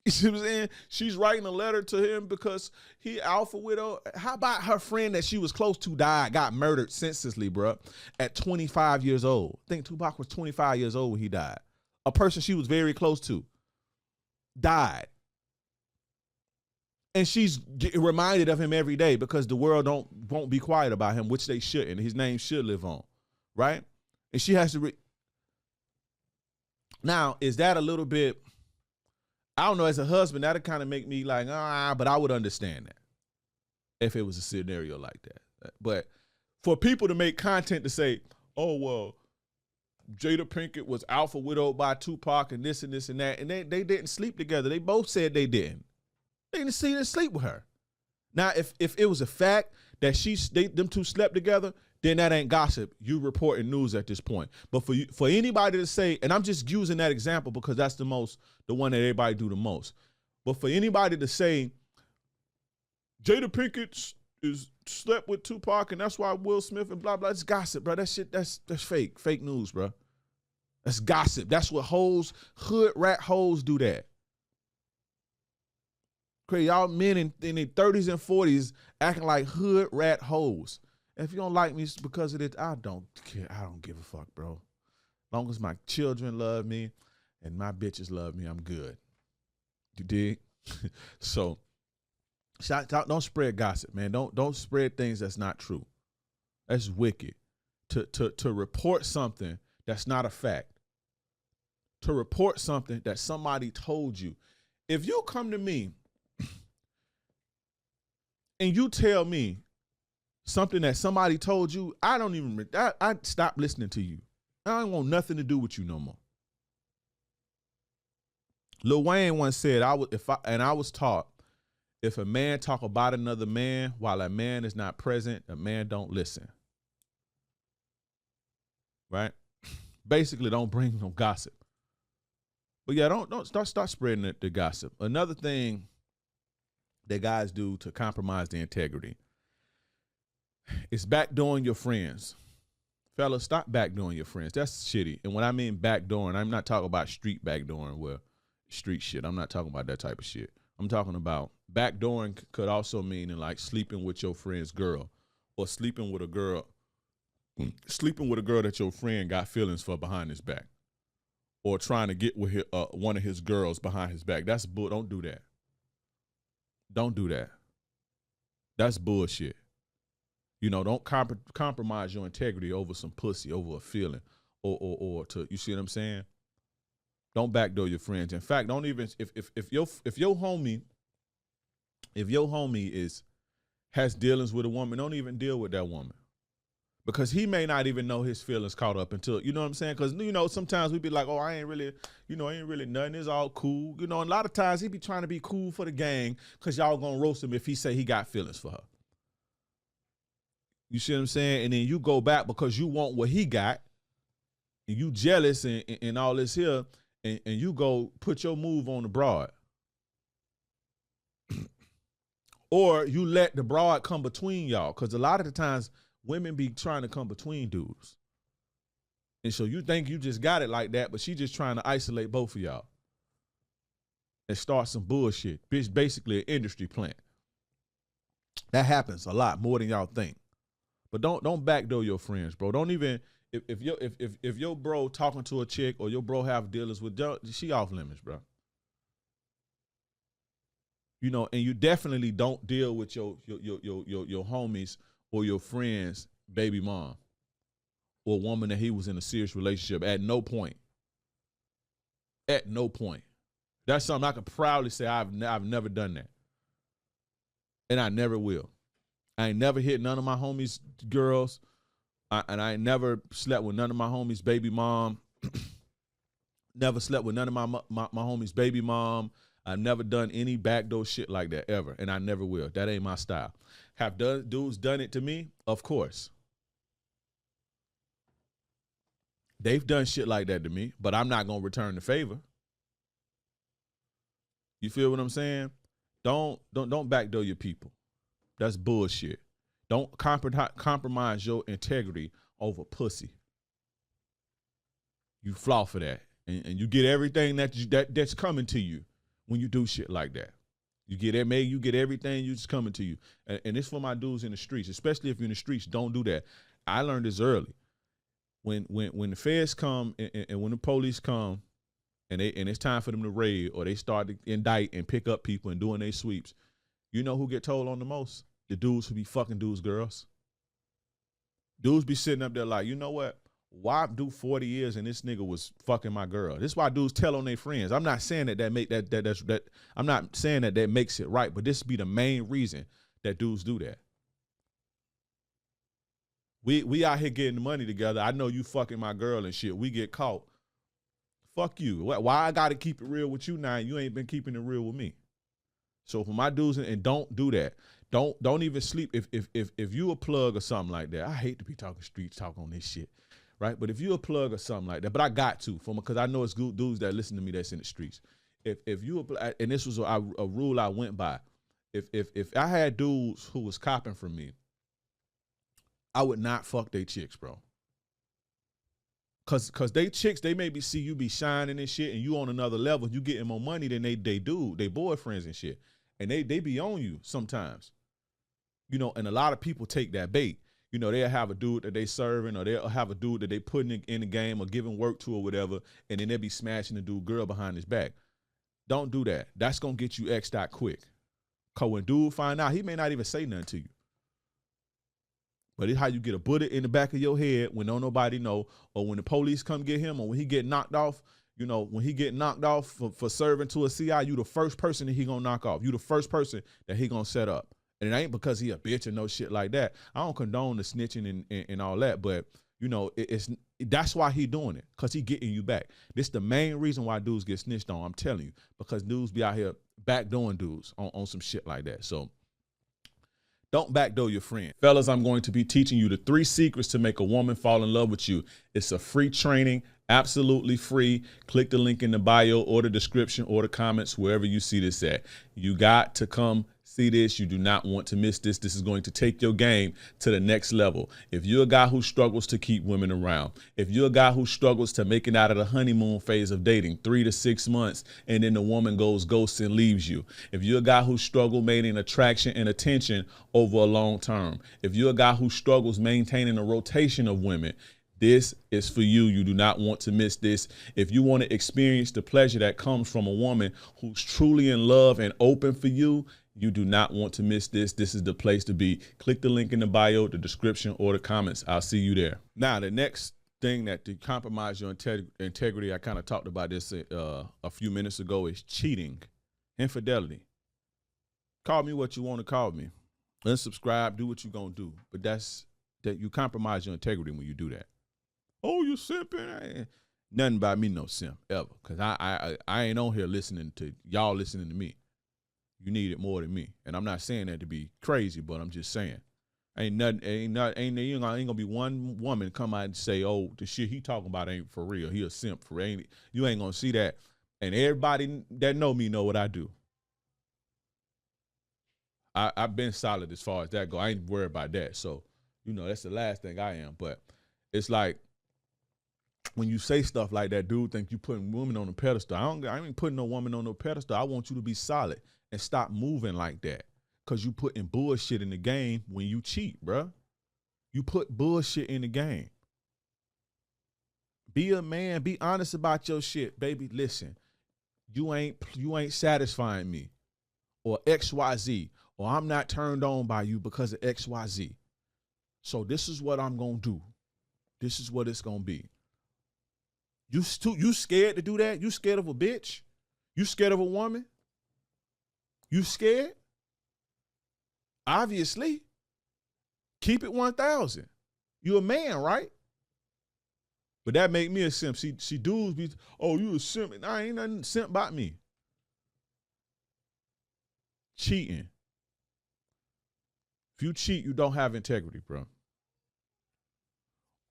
You see what I'm saying? She's writing a letter to him because he alpha widow. How about her friend that she was close to died, got murdered senselessly, bro, at 25 years old? I think Tupac was 25 years old when he died. A person she was very close to died. And she's reminded of him every day because the world won't be quiet about him, which they shouldn't. His name should live on, right? And she has to. Now, is that a little bit? I don't know. As a husband, that'd kind of make me like, but I would understand that if it was a scenario like that. But for people to make content to say, oh well, Jada Pinkett was alpha widowed by Tupac and this and this and that, and they didn't sleep together. They both said they didn't. They didn't see her sleep with her. Now, if it was a fact that them two slept together, then that ain't gossip. You reporting news at this point. But for anybody to say, and I'm just using that example because that's the one that everybody do the most. But for anybody to say Jada Pinkett is slept with Tupac and that's why Will Smith and blah blah, it's gossip, bro. That shit that's fake news, bro. That's gossip. That's what hood rat hoes do that. Crazy, y'all men in their 30s and 40s acting like hood rat hoes. If you don't like me, it's because of it. I don't care. I don't give a fuck, bro. As long as my children love me and my bitches love me, I'm good. You dig? So, don't spread gossip, man. Don't spread things that's not true. That's wicked. To report something that's not a fact. To report something that somebody told you. If you come to me and you tell me something that somebody told you, I stop listening to you. I don't want nothing to do with you no more. Lil Wayne once said, I was taught, if a man talk about another man while a man is not present, a man don't listen. Right? Basically, don't bring no gossip. But yeah, don't start spreading the gossip. Another thing that guys do to compromise their integrity is backdooring your friends. Fellas, stop backdooring your friends. That's shitty. And when I mean backdooring, I'm not talking about street backdooring where street shit. I'm not talking about that type of shit. I'm talking about backdooring could also mean in like sleeping with your friend's girl or sleeping with a girl that your friend got feelings for behind his back or trying to get with one of his girls behind his back. That's bull. Don't do that. Don't do that. That's bullshit. You know, don't compromise your integrity over some pussy, over a feeling, or to, you see what I'm saying? Don't backdoor your friends. In fact, don't even if your homie has dealings with a woman, don't even deal with that woman. Because he may not even know his feelings caught up until, you know what I'm saying? Because, you know, sometimes we be like, oh, I ain't really nothing. It's all cool. You know, and a lot of times he be trying to be cool for the gang because y'all gonna roast him if he say he got feelings for her. You see what I'm saying? And then you go back because you want what he got and you jealous and all this here and you go put your move on the broad. Or you let the broad come between y'all because a lot of the times women be trying to come between dudes. And so you think you just got it like that, but she just trying to isolate both of y'all and start some bullshit. Bitch, basically an industry plant. That happens a lot more than y'all think. But don't backdoor your friends, bro. Don't even if your bro talking to a chick or your bro have dealers with, she off limits, bro. You know, and you definitely don't deal with your homies or your friends' baby mom or woman that he was in a serious relationship at no point. At no point. That's something I can proudly say I've never done that. And I never will. I ain't never hit none of my homies' girls. And I ain't never slept with none of my homies' baby mom. Never slept with none of my homies' baby mom. I've never done any backdoor shit like that ever. And I never will. That ain't my style. Have dudes done it to me? Of course. They've done shit like that to me, but I'm not going to return the favor. You feel what I'm saying? Don't backdoor your people. That's bullshit. Don't compromise your integrity over pussy. You flaw for that, and you get everything that's coming to you when you do shit like that. You get everything that's coming to you, and it's for my dudes in the streets, especially if you're in the streets. Don't do that. I learned this early. When the feds come and when the police come, and it's time for them to raid or they start to indict and pick up people and doing their sweeps, you know who get told on the most? The dudes who be fucking dudes' girls. Dudes be sitting up there like, you know what? Why do 40 years and this nigga was fucking my girl? This is why dudes tell on their friends. I'm not saying that I'm not saying that makes it right, but this be the main reason that dudes do that. We out here getting money together. I know you fucking my girl and shit. We get caught. Fuck you. Why I gotta keep it real with you now? You ain't been keeping it real with me. So for my dudes, and don't do that. Don't even sleep. If you a plug or something like that, I hate to be talking street talk on this shit, right? But if you a plug or something like that, but I got to, because I know it's good dudes that listen to me that's in the streets. If you, and this was a rule I went by. If I had dudes who was copping from me, I would not fuck they chicks, bro. Cause they chicks, they maybe see you be shining and shit, and you on another level, you getting more money than they do, they boyfriends and shit. And they be on you sometimes. You know, and a lot of people take that bait. You know, they'll have a dude that they serving, or they'll have a dude that they putting in the game or giving work to or whatever, and then they'll be smashing the dude girl behind his back. Don't do that. That's gonna get you X'd out quick. Cause when dude find out, he may not even say nothing to you. But it's how you get a bullet in the back of your head when don't nobody know, or when the police come get him, or when he get knocked off. You know, when he get knocked off for serving to a CI, you the first person that he gonna knock off. You the first person that he gonna set up. And it ain't because he a bitch or no shit like that. I don't condone the snitching and all that, but you know, that's why he doing it, because he getting you back. This the main reason why dudes get snitched on, I'm telling you, because dudes be out here backdooring dudes on some shit like that. So don't backdoor your friend. Fellas, I'm going to be teaching you the 3 secrets to make a woman fall in love with you. It's a free training, absolutely free. Click the link in the bio or the description or the comments, wherever you see this at. You got to come see this. You do not want to miss this. This is going to take your game to the next level. If you're a guy who struggles to keep women around, if you're a guy who struggles to make it out of the honeymoon phase of dating, 3 to 6 months, and then the woman goes ghost and leaves you. If you're a guy who struggles maintaining attraction and attention over a long term. If you're a guy who struggles maintaining a rotation of women, this is for you. You do not want to miss this. If you want to experience the pleasure that comes from a woman who's truly in love and open for you, you do not want to miss this. This is the place to be. Click the link in the bio, the description, or the comments. I'll see you there. Now, the next thing that to compromise your integrity, I kind of talked about this a few minutes ago, is cheating, infidelity. Call me what you want to call me. Unsubscribe, do what you're going to do. But that you compromise your integrity when you do that. Oh, you simping? Nothing about me no simp, ever. Because I ain't on here listening to y'all listening to me. You need it more than me. And I'm not saying that to be crazy, but I'm just saying. Ain't gonna be one woman come out and say, oh, the shit he talking about ain't for real. He a simp for ain't. You ain't gonna see that. And everybody that know me know what I do. I've been solid as far as that go. I ain't worried about that. So, you know, that's the last thing I am. But it's like, when you say stuff like that, dude think you putting women on a pedestal. I ain't putting no woman on no pedestal. I want you to be solid and stop moving like that. Because you putting bullshit in the game when you cheat, bruh. You put bullshit in the game. Be a man. Be honest about your shit, baby. Listen, you ain't satisfying me, or XYZ, or I'm not turned on by you because of XYZ. So this is what I'm gonna do. This is what it's gonna be. You scared to do that? You scared of a bitch? You scared of a woman? You scared? Obviously. Keep it 1,000. You a man, right? But that make me a simp. See dudes be, oh, you a simp. I ain't nothing simp about me. Cheating. If you cheat, you don't have integrity, bro.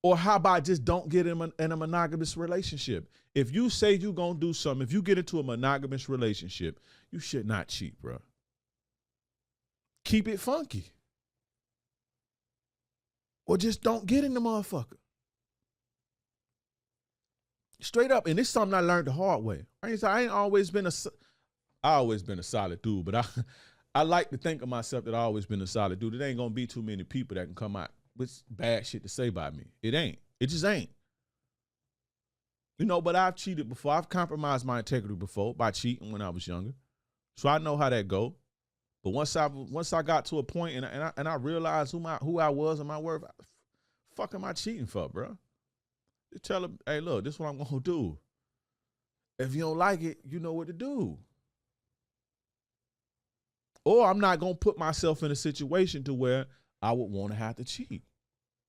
Or how about just don't get in a monogamous relationship? If you say you gonna do something, if you get into a monogamous relationship, you should not cheat, bro. Keep it funky. Or just don't get in the motherfucker. Straight up. And this is something I learned the hard way. I ain't always been a solid dude, but I like to think of myself that I always been a solid dude. It ain't gonna be too many people that can come out with bad shit to say about me. It ain't. It just ain't. You know, but I've cheated before. I've compromised my integrity before by cheating when I was younger. So I know how that go. But once I got to a point and I realized who I was and my worth, fuck am I cheating for, bro? Just tell them, hey, look, this is what I'm gonna do. If you don't like it, you know what to do. Or I'm not gonna put myself in a situation to where I would want to have to cheat.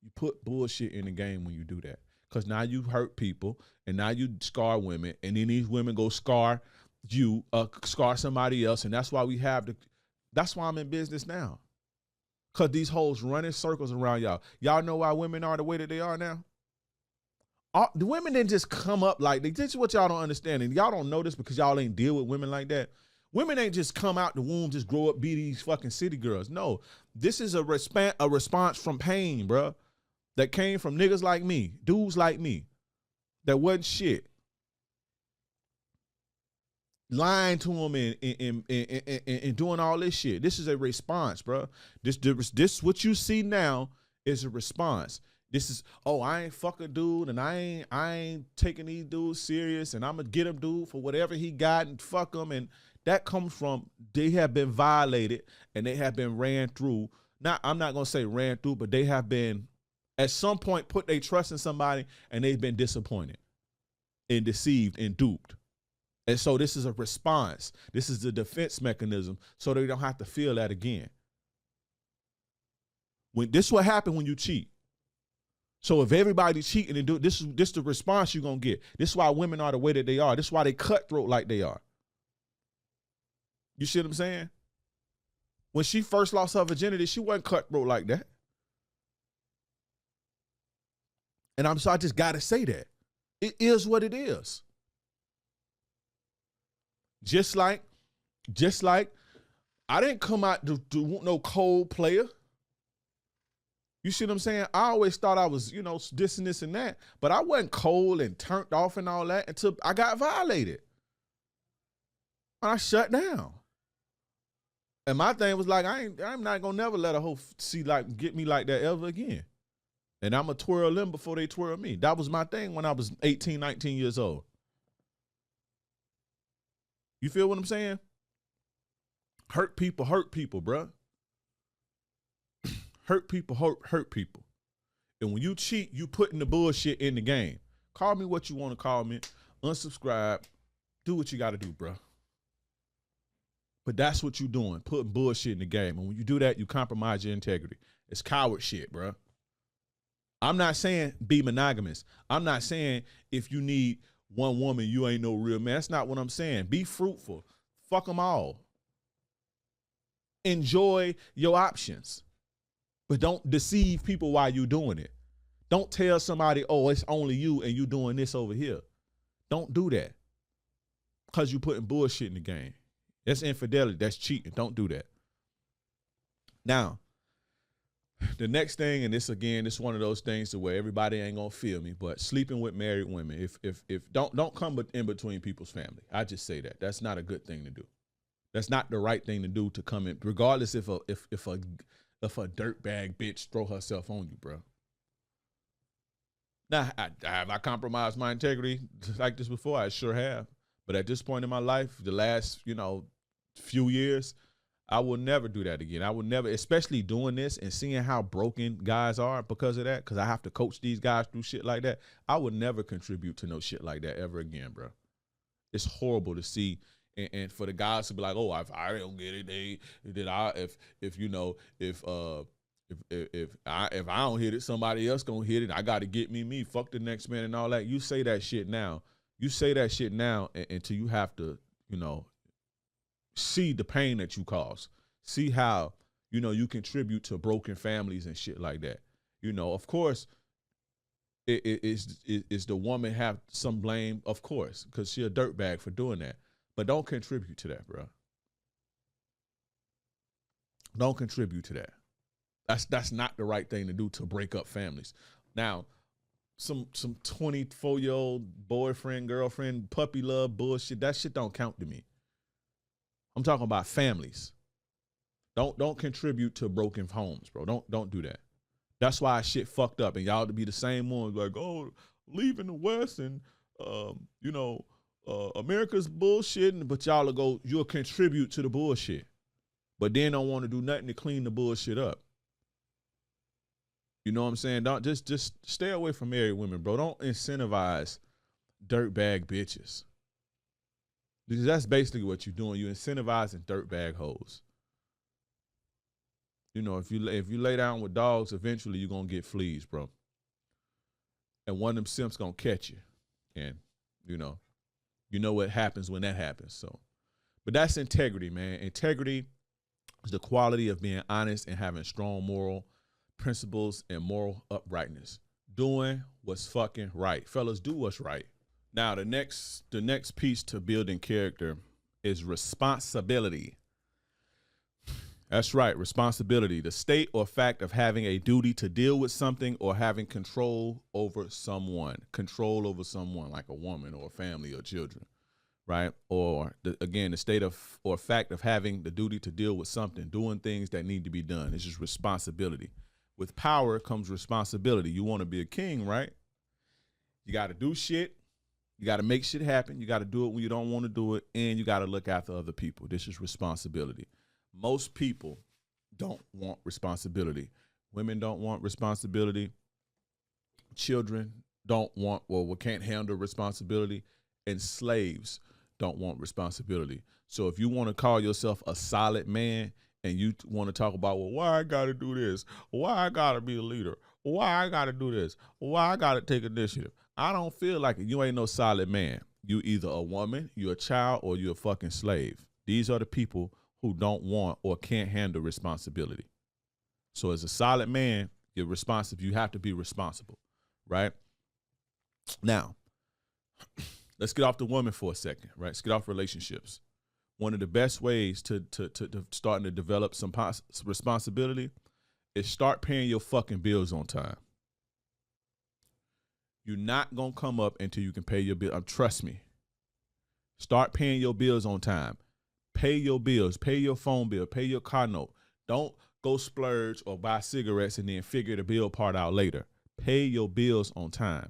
You put bullshit in the game when you do that. Because now you hurt people, and now you scar women, and then these women go scar you, scar somebody else, and that's why that's why I'm in business now. Because these hoes running circles around y'all. Y'all know why women are the way that they are now? The women didn't just come up like they. This is what y'all don't understand, and y'all don't know this because y'all ain't deal with women like that. Women ain't just come out the womb, just grow up, be these fucking city girls. No, this is a response from pain, bro, that came from niggas like me, dudes like me, that wasn't shit. Lying to them and doing all this shit. This is a response, bro. This what you see now is a response. This is, oh, I ain't fucking dude, and I ain't taking these dudes serious, and I'm gonna get him dude for whatever he got and fuck him. And that comes from they have been violated and they have been ran through. I'm not gonna say ran through, but they have been at some point put their trust in somebody and they've been disappointed and deceived and duped. And so this is a response. This is the defense mechanism so they don't have to feel that again. This is what happened when you cheat. So if everybody's cheating and do this is the response you're gonna get. This is why women are the way that they are. This is why they cutthroat like they are. You see what I'm saying? When she first lost her virginity, she wasn't cutthroat like that. And so I just gotta say that. It is what it is. Just like I didn't come out to want no cold player. You see what I'm saying? I always thought I was, this and this and that, but I wasn't cold and turned off and all that until I got violated. I shut down. And my thing was like, I'm not gonna never let a hoe get me like that ever again. And I'm gonna twirl them before they twirl me. That was my thing when I was 18, 19 years old. You feel what I'm saying? Hurt people, bruh. Hurt people, hurt people. And when you cheat, you putting the bullshit in the game. Call me what you want to call me. Unsubscribe. Do what you got to do, bro. But that's what you doing, putting bullshit in the game. And when you do that, you compromise your integrity. It's coward shit, bro. I'm not saying be monogamous. I'm not saying if you need one woman, you ain't no real man. That's not what I'm saying. Be fruitful. Fuck them all. Enjoy your options. But don't deceive people while you're doing it. Don't tell somebody, oh, it's only you and you doing this over here. Don't do that. Because you're putting bullshit in the game. That's infidelity. That's cheating. Don't do that. Now, the next thing, and this one of those things to where everybody ain't gonna feel me, but sleeping with married women. If don't come in between people's family. I just say that. That's not a good thing to do. That's not the right thing to do to come in, regardless if a dirtbag bitch throw herself on you, bro. Now, have I compromised my integrity like this before? I sure have. But at this point in my life, the last, few years, I will never do that again. I will never, especially doing this and seeing how broken guys are because of that, because I have to coach these guys through shit like that. I would never contribute to no shit like that ever again, bro. It's horrible to see. And for the guys to be like, oh, if I don't get it, if I don't hit it, somebody else gonna hit it. I got to get me. Fuck the next man and all that. You say that shit now. You say that shit now until you have to, see the pain that you cause. See how, you contribute to broken families and shit like that. Of course, is the woman have some blame? Of course, because she a dirtbag for doing that. But don't contribute to that, bro. Don't contribute to that. That's not the right thing to do to break up families. Now, some 24-year-old boyfriend, girlfriend, puppy love bullshit, that shit don't count to me. I'm talking about families. Don't contribute to broken homes, bro. Don't do that. That's why shit fucked up, and y'all to be the same ones like, oh, leaving the West and America's bullshitting, but you'll contribute to the bullshit, but then don't want to do nothing to clean the bullshit up. You know what I'm saying? Don't just stay away from married women, bro. Don't incentivize dirtbag bitches. Because that's basically what you're doing. You're incentivizing dirtbag hoes. If you lay down with dogs, eventually you're gonna get fleas, bro. And one of them simps gonna catch you. And you know what happens when that happens. So, but that's integrity, man. Integrity is the quality of being honest and having strong moral principles and moral uprightness. Doing what's fucking right. Fellas, do what's right. Now, the next piece to building character is responsibility. That's right, responsibility. The state or fact of having a duty to deal with something or having control over someone. Control over someone like a woman or a family or children, right? Or, the state of or fact of having the duty to deal with something, doing things that need to be done. It's just responsibility. With power comes responsibility. You want to be a king, right? You got to do shit. You got to make shit happen. You got to do it when you don't want to do it. And you got to look after other people. This is responsibility. Most people don't want responsibility. Women don't want responsibility. Children can't handle responsibility. And slaves don't want responsibility. So if you want to call yourself a solid man and you want to talk about, well, why I got to do this? Why I got to be a leader? Why I got to do this? Why I got to take initiative? I don't feel like it. You ain't no solid man. You either a woman, you a child, or you a fucking slave. These are the people who don't want or can't handle responsibility. So as a solid man, you're responsible. You have to be responsible, right? Now, let's get off the woman for a second, right? Let's get off relationships. One of the best ways to starting to develop some responsibility is start paying your fucking bills on time. You're not going to come up until you can pay your bill. Trust me. Start paying your bills on time. Pay your bills, pay your phone bill, pay your car note. Don't go splurge or buy cigarettes and then figure the bill part out later. Pay your bills on time.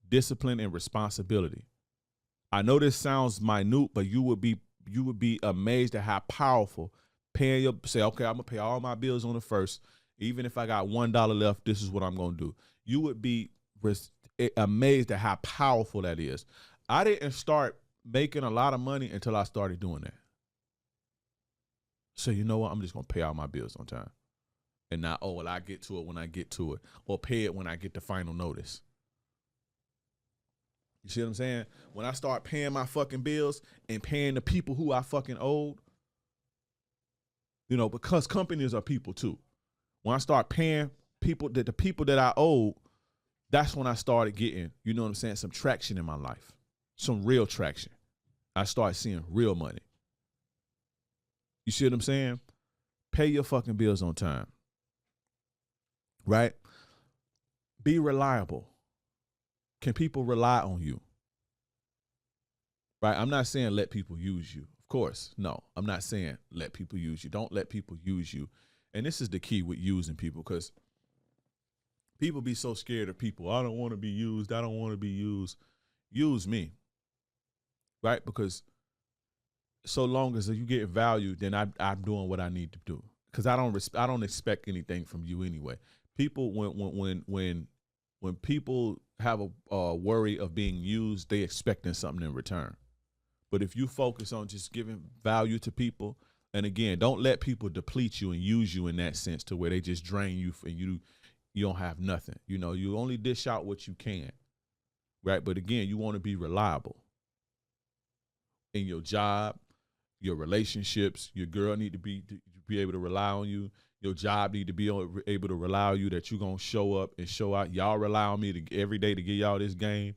Discipline and responsibility. I know this sounds minute, but you would be amazed at how powerful say, okay, I'm gonna pay all my bills on the first. Even if I got $1 left, this is what I'm gonna do. You would be amazed at how powerful that is. I didn't start making a lot of money until I started doing that. So you know what? I'm just going to pay all my bills on time. And not, I get to it when I get to it. Or pay it when I get the final notice. You see what I'm saying? When I start paying my fucking bills and paying the people who I fucking owed, because companies are people too. When I start paying the people that I owed, that's when I started getting, some traction in my life. Some real traction. I started seeing real money. You see what I'm saying? Pay your fucking bills on time. Right? Be reliable. Can people rely on you? Right? I'm not saying let people use you. Of course, no, I'm not saying let people use you. Don't let people use you. And this is the key with using people, because people be so scared of people. I don't want to be used. I don't want to be used. Use me, right? Because so long as you get value, then I'm doing what I need to do. Because I don't expect anything from you anyway. People, when people have a worry of being used, they expecting something in return. But if you focus on just giving value to people, and again, don't let people deplete you and use you in that sense to where they just drain you and you don't have nothing. You know, you only dish out what you can, right? But again, you want to be reliable in your job, your relationships. Your girl need to be able to rely on you. Your job need to be able to rely on you that you're going to show up and show out. Y'all rely on me every day to give y'all this game.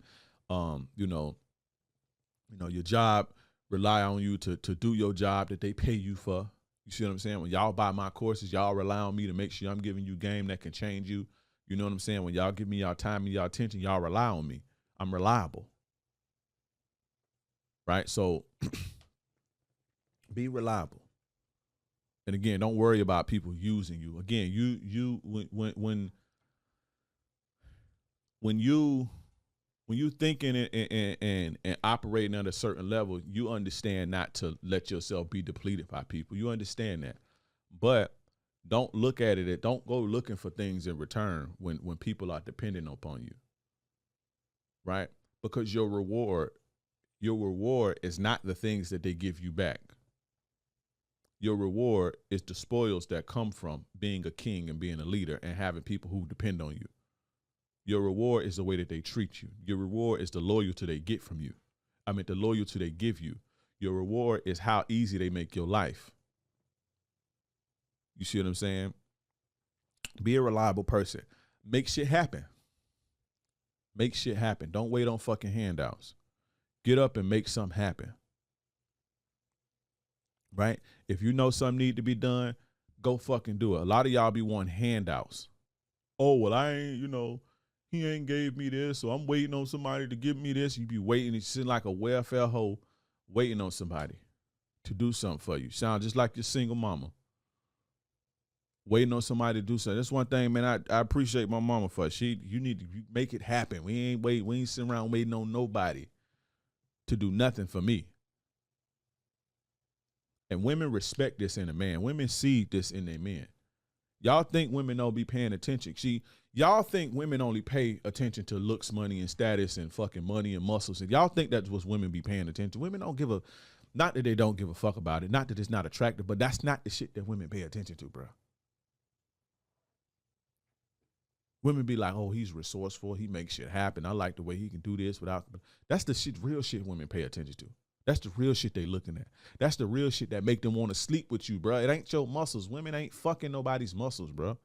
You know, your job rely on you to do your job that they pay you for. You see what I'm saying? When y'all buy my courses, y'all rely on me to make sure I'm giving you game that can change you. You know what I'm saying? When y'all give me y'all time and y'all attention, y'all rely on me. I'm reliable. Right? So be reliable. And again, don't worry about people using you. Again, when you thinking and operating at a certain level, you understand not to let yourself be depleted by people. You understand that. But don't look at it. Don't go looking for things in return when people are dependent upon you. Right? Because your reward is not the things that they give you back. Your reward is the spoils that come from being a king and being a leader and having people who depend on you. Your reward is the way that they treat you. Your reward is the loyalty they get from you. The loyalty they give you. Your reward is how easy they make your life. You see what I'm saying? Be a reliable person. Make shit happen. Make shit happen. Don't wait on fucking handouts. Get up and make something happen. Right? If you know something need to be done, go fucking do it. A lot of y'all be wanting handouts. Oh, well, I ain't, he ain't gave me this, so I'm waiting on somebody to give me this. You be waiting, it's sitting like a welfare hoe, waiting on somebody to do something for you. Sound just like your single mama. Waiting on somebody to do something. That's one thing, man, I appreciate my mama for. You need to make it happen. We ain't sitting around waiting on nobody to do nothing for me. And women respect this in a man. Women see this in their men. Y'all think women don't be paying attention. See, y'all think women only pay attention to looks, money, and status and fucking money and muscles. And y'all think that's what women be paying attention to. Women don't not that they don't give a fuck about it, not that it's not attractive, but that's not the shit that women pay attention to, bro. Women be like, oh, he's resourceful. He makes shit happen. I like the way he can do this without. That's the shit, real shit women pay attention to. That's the real shit they looking at. That's the real shit that make them want to sleep with you, bro. It ain't your muscles. Women ain't fucking nobody's muscles, bro.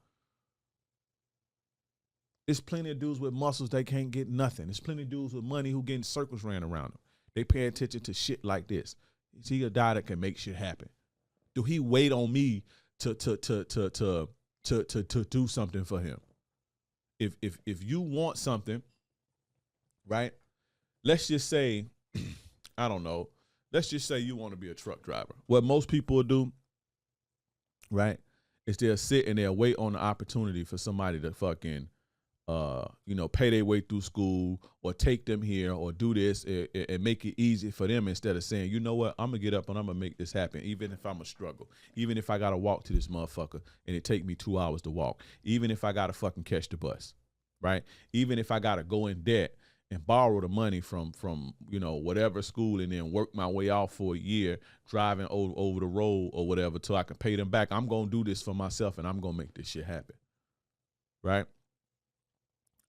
There's plenty of dudes with muscles that can't get nothing. There's plenty of dudes with money who getting circles ran around them. They pay attention to shit like this. Is he a guy that can make shit happen? Do he wait on me to do something for him? If you want something, right? Let's just say, I don't know. Let's just say you want to be a truck driver. What most people do, right, is they'll sit and they'll wait on the opportunity for somebody to fucking, pay their way through school or take them here or do this and make it easy for them instead of saying, you know what, I'm going to get up and I'm going to make this happen, even if I'm a struggle, even if I got to walk to this motherfucker and it take me 2 hours to walk, even if I got to fucking catch the bus, right? Even if I got to go in debt and borrow the money from whatever school and then work my way off for a year driving over the road or whatever till I can pay them back. I'm going to do this for myself and I'm going to make this shit happen, right?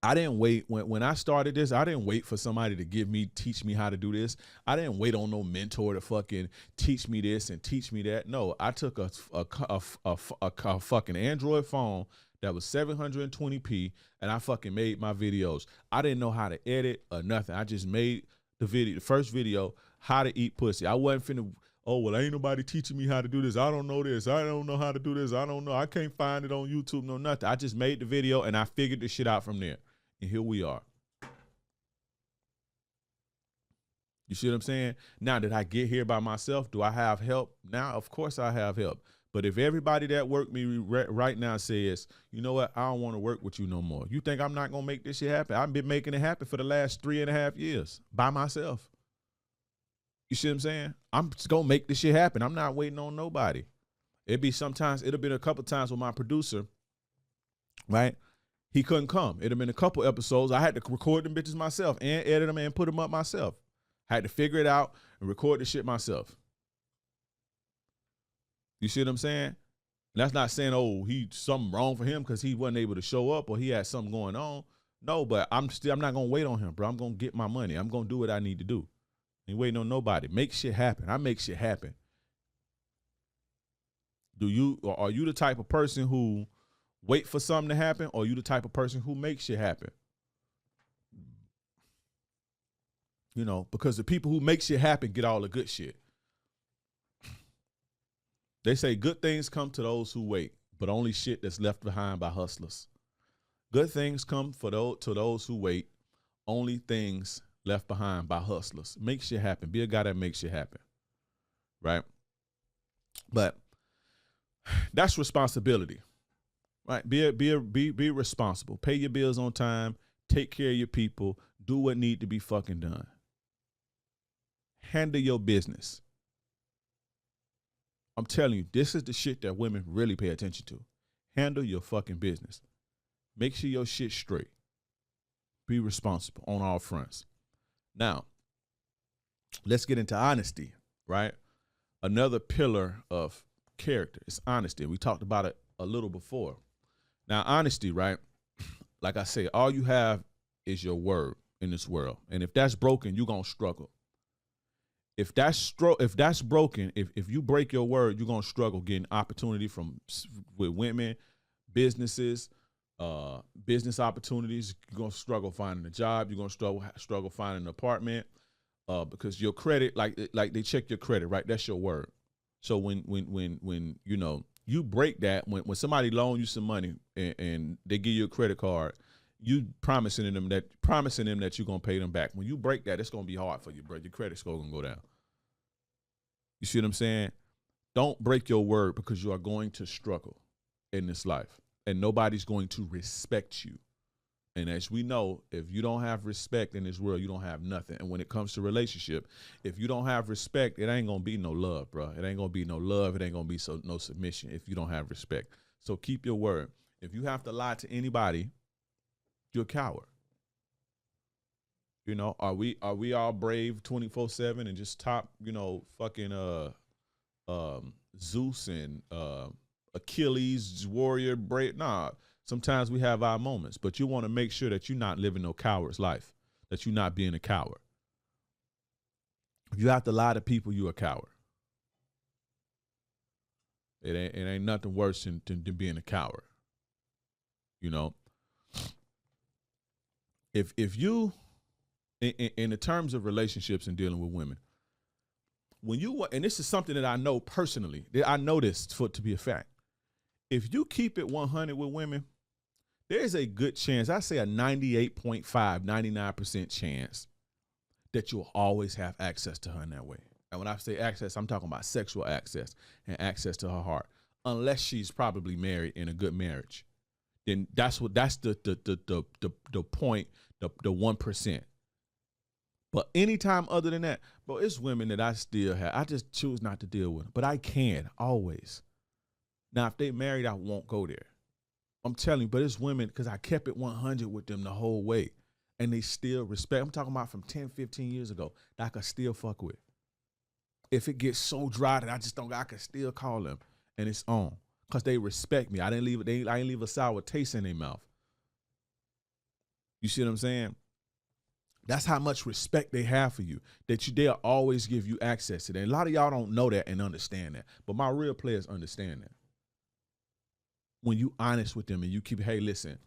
I didn't wait. When I started this, I didn't wait for somebody to teach me how to do this. I didn't wait on no mentor to fucking teach me this and teach me that. No, I took a fucking Android phone that was 720p and I fucking made my videos. I didn't know how to edit or nothing. I just made the first video, how to eat pussy. I wasn't finna, oh, well, ain't nobody teaching me how to do this. I don't know this. I don't know how to do this. I don't know. I can't find it on YouTube, no nothing. I just made the video and I figured the shit out from there. And here we are. You see what I'm saying? Now, did I get here by myself? Do I have help? Now, of course I have help. But if everybody that worked me right now says, you know what, I don't want to work with you no more. You think I'm not going to make this shit happen? I've been making it happen for the last 3.5 years by myself. You see what I'm saying? I'm just going to make this shit happen. I'm not waiting on nobody. It'll been a couple times with my producer, right? He couldn't come. It'd have been a couple episodes. I had to record them bitches myself and edit them and put them up myself. I had to figure it out and record the shit myself. You see what I'm saying? And that's not saying, oh, something wrong for him because he wasn't able to show up or he had something going on. No, but I'm not gonna wait on him, bro. I'm gonna get my money. I'm gonna do what I need to do. Ain't waiting on nobody. Make shit happen. I make shit happen. Are you the type of person who wait for something to happen, or are you the type of person who makes shit happen? You know, because the people who make shit happen get all the good shit. They say good things come to those who wait, but only shit that's left behind by hustlers. Good things come to those who wait, only things left behind by hustlers. Make shit happen. Be a guy that makes shit happen. Right? But that's responsibility. Right? Be responsible. Pay your bills on time. Take care of your people. Do what need to be fucking done. Handle your business. I'm telling you, this is the shit that women really pay attention to. Handle your fucking business. Make sure your shit's straight. Be responsible on all fronts. Now, let's get into honesty, right? Another pillar of character is honesty. We talked about it a little before. Now, honesty, right? Like I say, all you have is your word in this world. And if that's broken, you're going to struggle. If that's broken, if you break your word, you're gonna struggle getting opportunity with women, businesses, business opportunities. You're gonna struggle finding a job. You're gonna struggle finding an apartment, because your credit, like they check your credit, right? That's your word. So when you know you break that, when somebody loan you some money and they give you a credit card, you promising them that you're gonna pay them back. When you break that, it's gonna be hard for you, bro. Your credit score gonna go down. You see what I'm saying? Don't break your word, because you are going to struggle in this life, and nobody's going to respect you. And as we know, if you don't have respect in this world, you don't have nothing. And when it comes to relationship, if you don't have respect, it ain't gonna be no love, bro. It ain't gonna be no love. It ain't gonna be no submission if you don't have respect. So keep your word. If you have to lie to anybody, you're a coward. You know, are we all brave 24/7 and just top, you know, fucking Zeus and Achilles warrior brave? Nah, sometimes we have our moments, but you want to make sure that you're not living no coward's life, that you're not being a coward. If you have to lie to people, you're a coward. It ain't nothing worse than being a coward. You know, if you in the terms of relationships and dealing with women, and this is something that I know personally, I know this to be a fact. If you keep it 100 with women, there's a good chance, I say a 98.5, 99% chance that you'll always have access to her in that way. And when I say access, I'm talking about sexual access and access to her heart, unless she's probably married in a good marriage. Then that's the point, the 1%. But anytime other than that, bro, it's women that I still have. I just choose not to deal with them. But I can, always. Now, if they married, I won't go there. I'm telling you, but it's women, because I kept it 100 with them the whole way. And they still respect. I'm talking about from 10, 15 years ago that I could still fuck with. If it gets so dry that I could still call them. And it's on. Because they respect me. I didn't leave a sour taste in their mouth. You see what I'm saying? That's how much respect they have for you, that they'll always give you access to that. And a lot of y'all don't know that and understand that. But my real players understand that. When you honest with them and you keep, hey, listen,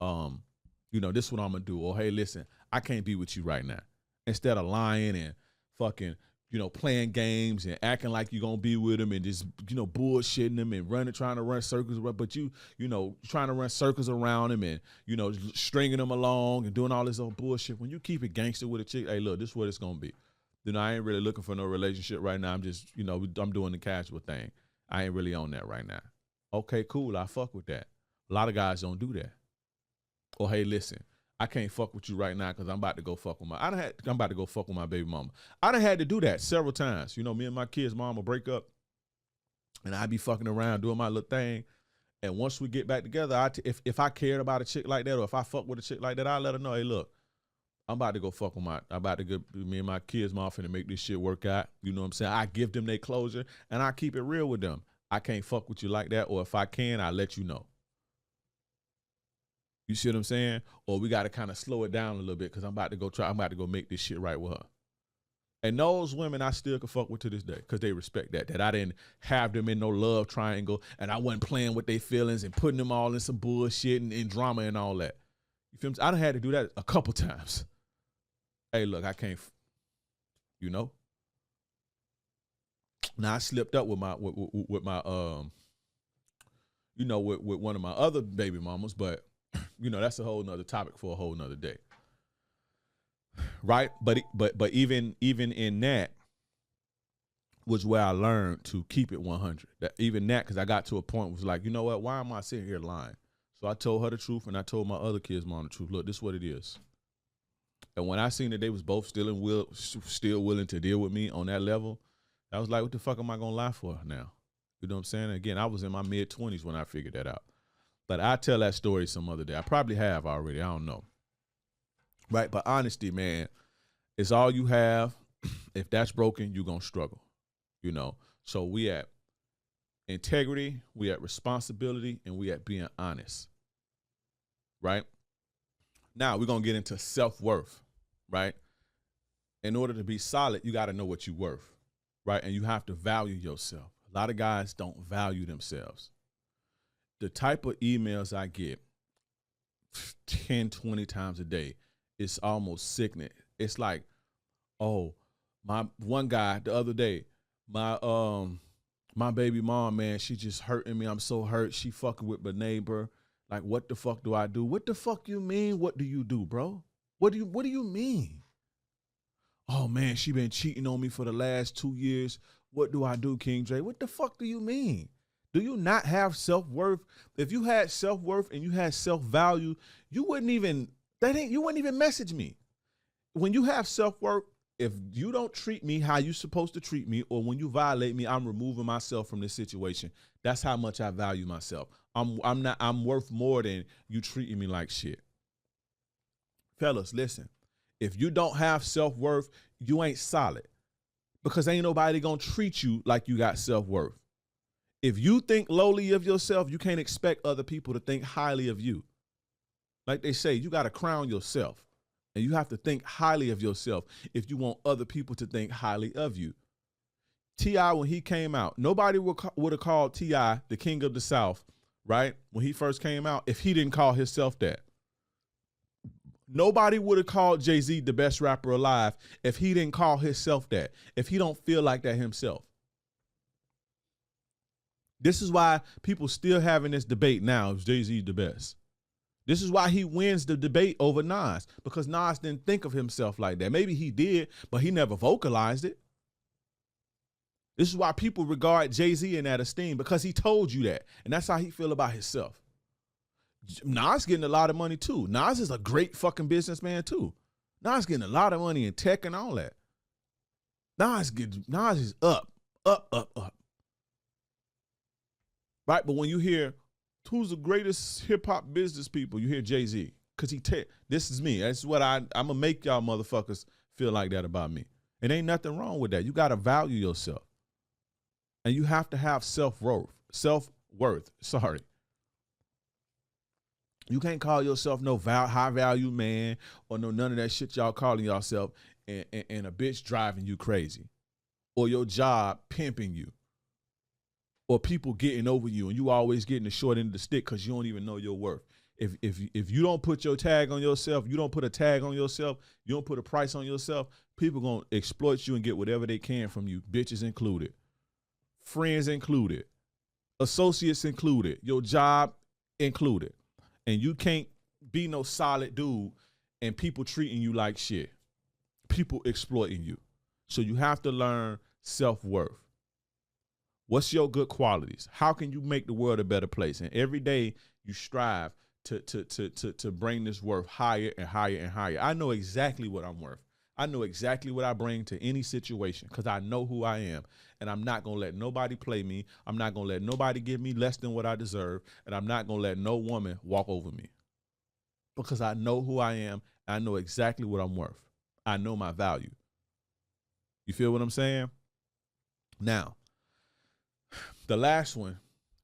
you know, this is what I'm going to do. Or, hey, listen, I can't be with you right now. Instead of lying and fucking, you know, playing games and acting like you're going to be with them and just, you know, bullshitting them and trying to run circles. But you know, trying to run circles around them and, you know, stringing them along and doing all this old bullshit. When you keep it gangster with a chick, hey, look, this is what it's going to be. I ain't really looking for no relationship right now. I'm just, I'm doing the casual thing. I ain't really on that right now. Okay, cool. I fuck with that. A lot of guys don't do that. Or hey, listen, I can't fuck with you right now because I'm about to go fuck with I'm about to go fuck with my baby mama. I done had to do that several times. Me and my kids' mom will break up, and I be fucking around doing my little thing. And once we get back together, if I cared about a chick like that, or if I fuck with a chick like that, I let her know, hey, look, I'm about to go fuck with I'm about to get me and my kids' mom finna make this shit work out. You know what I'm saying? I give them their closure, and I keep it real with them. I can't fuck with you like that, or if I can, I let you know. You see what I'm saying? Or we got to kind of slow it down a little bit because I'm about to go make this shit right with her. And those women I still can fuck with to this day because they respect that I didn't have them in no love triangle, and I wasn't playing with their feelings and putting them all in some bullshit and drama and all that. You feel me? I done had to do that a couple times. Hey, look, I can't, Now I slipped up with with one of my other baby mamas, but that's a whole nother topic for a whole nother day. Right. But even in that was where I learned to keep it 100. Because I got to a point was like, you know what? Why am I sitting here lying? So I told her the truth, and I told my other kids' mom the truth. Look, this is what it is. And when I seen that they was both still willing to deal with me on that level, I was like, what the fuck am I gonna lie for now? You know what I'm saying? Again, I was in my mid-20s when I figured that out. But I'll tell that story some other day. I probably have already. I don't know. Right? But honesty, man, is all you have. If that's broken, you're going to struggle. So we at integrity, we at responsibility, and we at being honest. Right? Now we're going to get into self-worth. Right? In order to be solid, you got to know what you're worth. Right? And you have to value yourself. A lot of guys don't value themselves. The type of emails I get 10, 20 times a day, it's almost sickening. It's like, oh, my one guy the other day, my baby mom, man, she just hurting me. I'm so hurt. She fucking with my neighbor. Like, what the fuck do I do? What the fuck you mean? What do you do, bro? What do you mean? Oh man, she been cheating on me for the last 2 years. What do I do, King Dre? What the fuck do you mean? Do you not have self-worth? If you had self-worth and you had self-value, you wouldn't even message me. When you have self-worth, if you don't treat me how you're supposed to treat me, or when you violate me, I'm removing myself from this situation. That's how much I value myself. I'm worth more than you treating me like shit. Fellas, listen. If you don't have self-worth, you ain't solid, because ain't nobody gonna treat you like you got self-worth. If you think lowly of yourself, you can't expect other people to think highly of you. Like they say, you got to crown yourself, and you have to think highly of yourself if you want other people to think highly of you. T.I., when he came out, nobody would have called T.I. the king of the South, right? When he first came out, if he didn't call himself that. Nobody would have called Jay-Z the best rapper alive if he didn't call himself that, if he don't feel like that himself. This is why people still having this debate now, is Jay-Z the best. This is why he wins the debate over Nas, because Nas didn't think of himself like that. Maybe he did, but he never vocalized it. This is why people regard Jay-Z in that esteem, because he told you that, and that's how he feel about himself. Nas getting a lot of money too. Nas is a great fucking businessman too. Nas getting a lot of money in tech and all that. Nas is up. Right? But when you hear who's the greatest hip hop business people, you hear Jay-Z. Because this is me. That's what I'm going to make y'all motherfuckers feel like that about me. It ain't nothing wrong with that. You got to value yourself. And you have to have self-worth. Sorry. You can't call yourself no high value man or no none of that shit y'all calling yourself, and a bitch driving you crazy, or your job pimping you, or people getting over you and you always getting the short end of the stick because you don't even know your worth. If you don't put your tag on yourself, you don't put a tag on yourself, you don't put a price on yourself, people gonna exploit you and get whatever they can from you, bitches included, friends included, associates included, your job included. And you can't be no solid dude and people treating you like shit, people exploiting you. So you have to learn self-worth. What's your good qualities? How can you make the world a better place? And every day you strive to bring this worth higher and higher and higher. I know exactly what I'm worth. I know exactly what I bring to any situation because I know who I am. And I'm not going to let nobody play me. I'm not going to let nobody give me less than what I deserve. And I'm not going to let no woman walk over me because I know who I am. I know exactly what I'm worth. I know my value. You feel what I'm saying? Now, the last one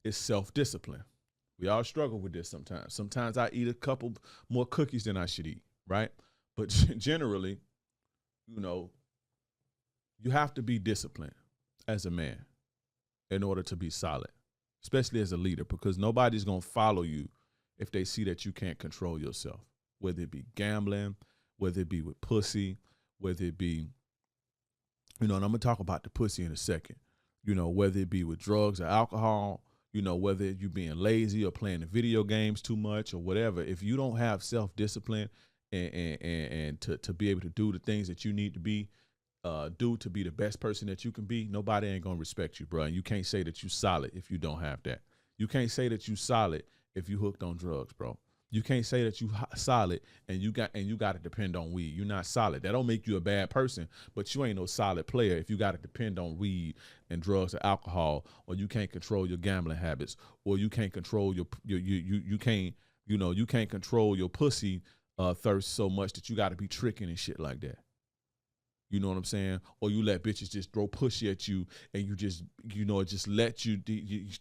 is self-discipline. We all struggle with this sometimes. Sometimes I eat a couple more cookies than I should eat, right? But generally, you know, you have to be disciplined as a man in order to be solid, especially as a leader, because nobody's going to follow you if they see that you can't control yourself, whether it be gambling, whether it be with pussy, whether it be, and I'm going to talk about the pussy in a second, whether it be with drugs or alcohol, whether you being lazy or playing the video games too much or whatever. If you don't have self-discipline and to be able to do the things that you need to be, do to be the best person that you can be, nobody ain't gonna respect you, bro. And you can't say that you solid if you don't have that. You can't say that you solid if you hooked on drugs, bro. You can't say that you solid and you got to depend on weed. You're not solid. That don't make you a bad person, but you ain't no solid player if you got to depend on weed and drugs or alcohol, or you can't control your gambling habits, or you can't control you can't control your pussy thirst so much that you got to be tricking and shit like that. You know what I'm saying? Or you let bitches just throw pussy at you and you just, just let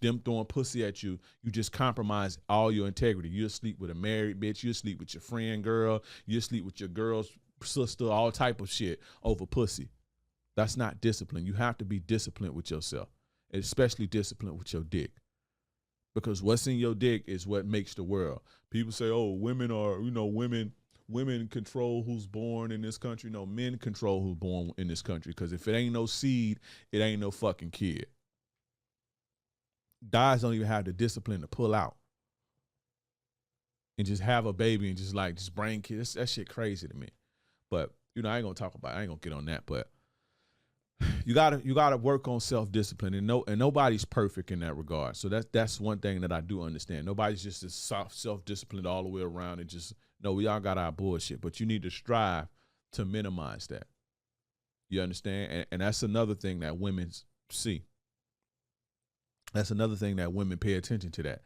them throwing pussy at you. You just compromise all your integrity. You'll sleep with a married bitch. You'll sleep with your friend girl. You'll sleep with your girl's sister, all type of shit over pussy. That's not discipline. You have to be disciplined with yourself, especially disciplined with your dick. Because what's in your dick is what makes the world. People say, oh, women are, women control who's born in this country. No, men control who's born in this country. Because if it ain't no seed, it ain't no fucking kid. Guys don't even have the discipline to pull out and just have a baby and just bring kids. That shit crazy to me. But I ain't gonna get on that. But you gotta work on self-discipline, and nobody's perfect in that regard. So that's one thing that I do understand. Nobody's just as self-disciplined all the way around, and just we all got our bullshit, but you need to strive to minimize that. You understand? And that's another thing that women see. That's another thing that women pay attention to that.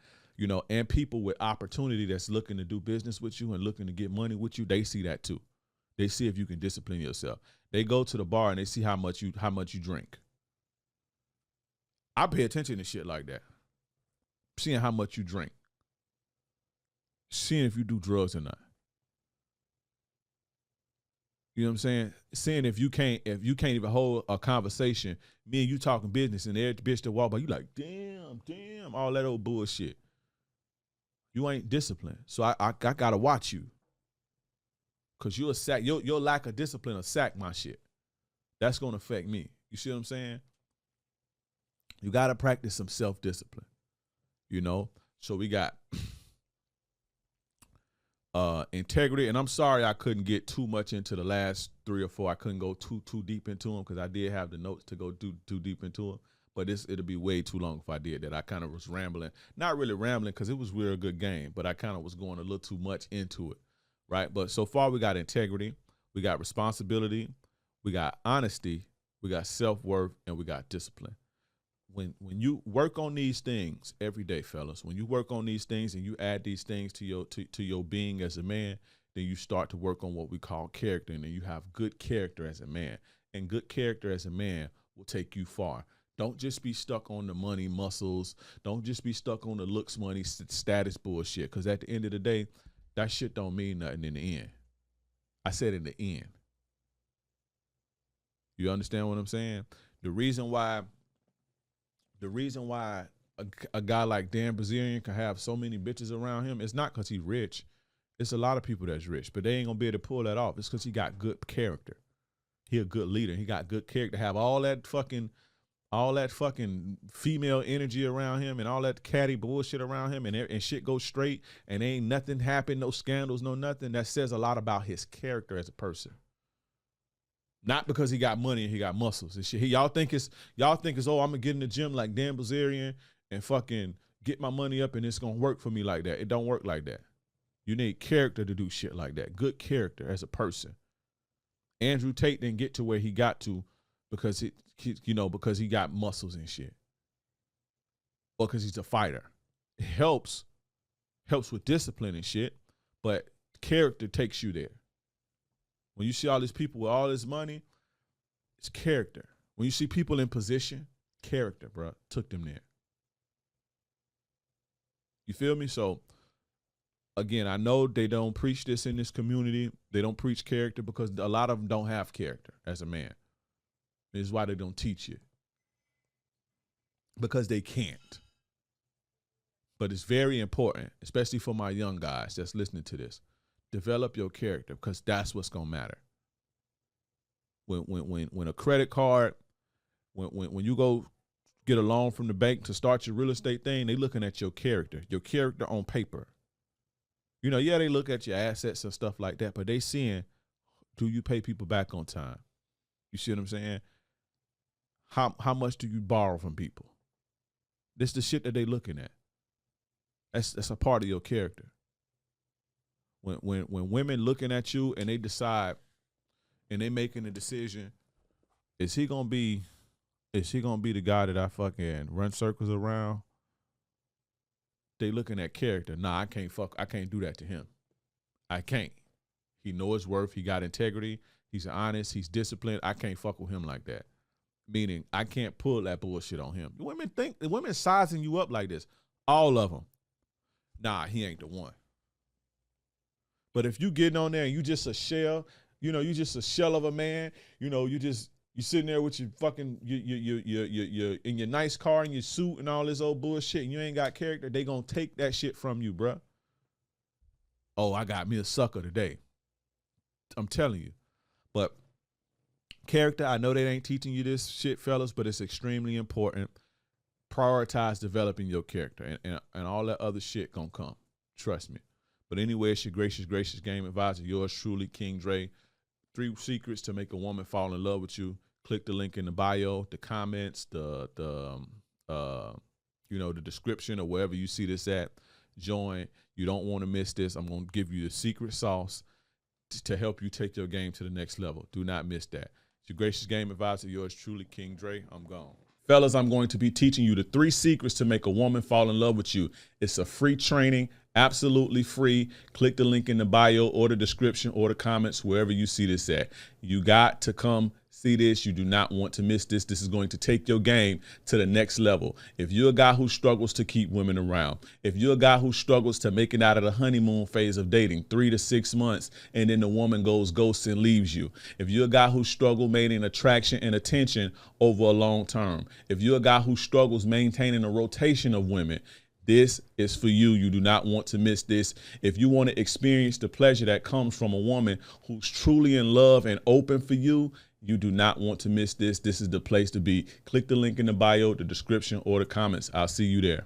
And people with opportunity that's looking to do business with you and looking to get money with you, they see that too. They see if you can discipline yourself. They go to the bar and they see how much you drink. I pay attention to shit like that. Seeing how much you drink. Seeing if you do drugs or not. You know what I'm saying? Seeing if you can't even hold a conversation, me and you talking business, and every bitch that walk by, you like, damn, all that old bullshit. You ain't disciplined. So I gotta watch you. Cause you'll sack your lack of discipline will sack my shit. That's gonna affect me. You see what I'm saying? You gotta practice some self-discipline. So we got integrity, and I'm sorry I couldn't get too much into the last 3 or 4. I couldn't go too deep into them because I did have the notes to go too deep into them. But it'll be way too long if I did that. I kind of was rambling, not really rambling because it was really a good game, but I kind of was going a little too much into it. Right. But so far we got integrity, we got responsibility, we got honesty, we got self-worth, and we got discipline. When you work on these things every day, fellas, when you work on these things and you add these things to your being as a man, then you start to work on what we call character, and then you have good character as a man. And good character as a man will take you far. Don't just be stuck on the money, muscles. Don't just be stuck on the looks, money, status bullshit. Because at the end of the day, that shit don't mean nothing in the end. I said in the end. You understand what I'm saying? The reason why a guy like Dan Bilzerian can have so many bitches around him is not because he's rich. It's a lot of people that's rich, but they ain't gonna be able to pull that off. It's because he got good character. He a good leader. He got good character. Have all that fucking female energy around him and all that catty bullshit around him, and shit goes straight and ain't nothing happen, no scandals, no nothing. That says a lot about his character as a person. Not because he got money and he got muscles and shit. Y'all think it's oh, I'm gonna get in the gym like Dan Bilzerian and fucking get my money up and it's gonna work for me like that. It don't work like that. You need character to do shit like that. Good character as a person. Andrew Tate didn't get to where he got to because because he got muscles and shit. Or because he's a fighter. It helps with discipline and shit, but character takes you there. When you see all these people with all this money, it's character. When you see people in position, character, bro, took them there. You feel me? So, again, I know they don't preach this in this community. They don't preach character because a lot of them don't have character as a man. This is why they don't teach you. Because they can't. But it's very important, especially for my young guys that's listening to this. Develop your character because that's what's gonna matter. When a credit card, when you go get a loan from the bank to start your real estate thing, they looking at your character on paper. Yeah, they look at your assets and stuff like that, but they seeing, do you pay people back on time? You see what I'm saying? How much do you borrow from people? This is the shit that they looking at. That's a part of your character. When women looking at you and they decide and they making a decision, is he gonna be the guy that I fucking run circles around? They looking at character. Nah, I can't do that to him. I can't. He know his worth. He got integrity. He's honest. He's disciplined. I can't fuck with him like that. Meaning I can't pull that bullshit on him. Women sizing you up like this. All of them. Nah, he ain't the one. But if you getting on there and you just a shell, you just a shell of a man, you sitting there with your fucking, you in your nice car and your suit and all this old bullshit and you ain't got character, they gonna take that shit from you, bruh. Oh, I got me a sucker today. I'm telling you. But character, I know they ain't teaching you this shit, fellas, but it's extremely important. Prioritize developing your character and all that other shit gonna come. Trust me. But anyway, it's your gracious game advisor, yours truly, King Dre. 3 secrets to make a woman fall in love with you. Click the link in the bio, the comments, the description or wherever you see this at. Join. You don't want to miss this. I'm going to give you the secret sauce to help you take your game to the next level. Do not miss that. It's your gracious game advisor, yours truly, King Dre. I'm gone. Fellas, I'm going to be teaching you the 3 secrets to make a woman fall in love with you. It's a free training, absolutely free. Click the link in the bio or the description or the comments, wherever you see this at. You got to come see this. You do not want to miss this. This is going to take your game to the next level. If you're a guy who struggles to keep women around, if you're a guy who struggles to make it out of the honeymoon phase of dating, 3 to 6 months, and then the woman goes ghost and leaves you. If you're a guy who struggles maintaining attraction and attention over a long term. If you're a guy who struggles maintaining a rotation of women, this is for you. You do not want to miss this. If you want to experience the pleasure that comes from a woman who's truly in love and open for you, you do not want to miss this. This is the place to be. Click the link in the bio, the description, or the comments. I'll see you there.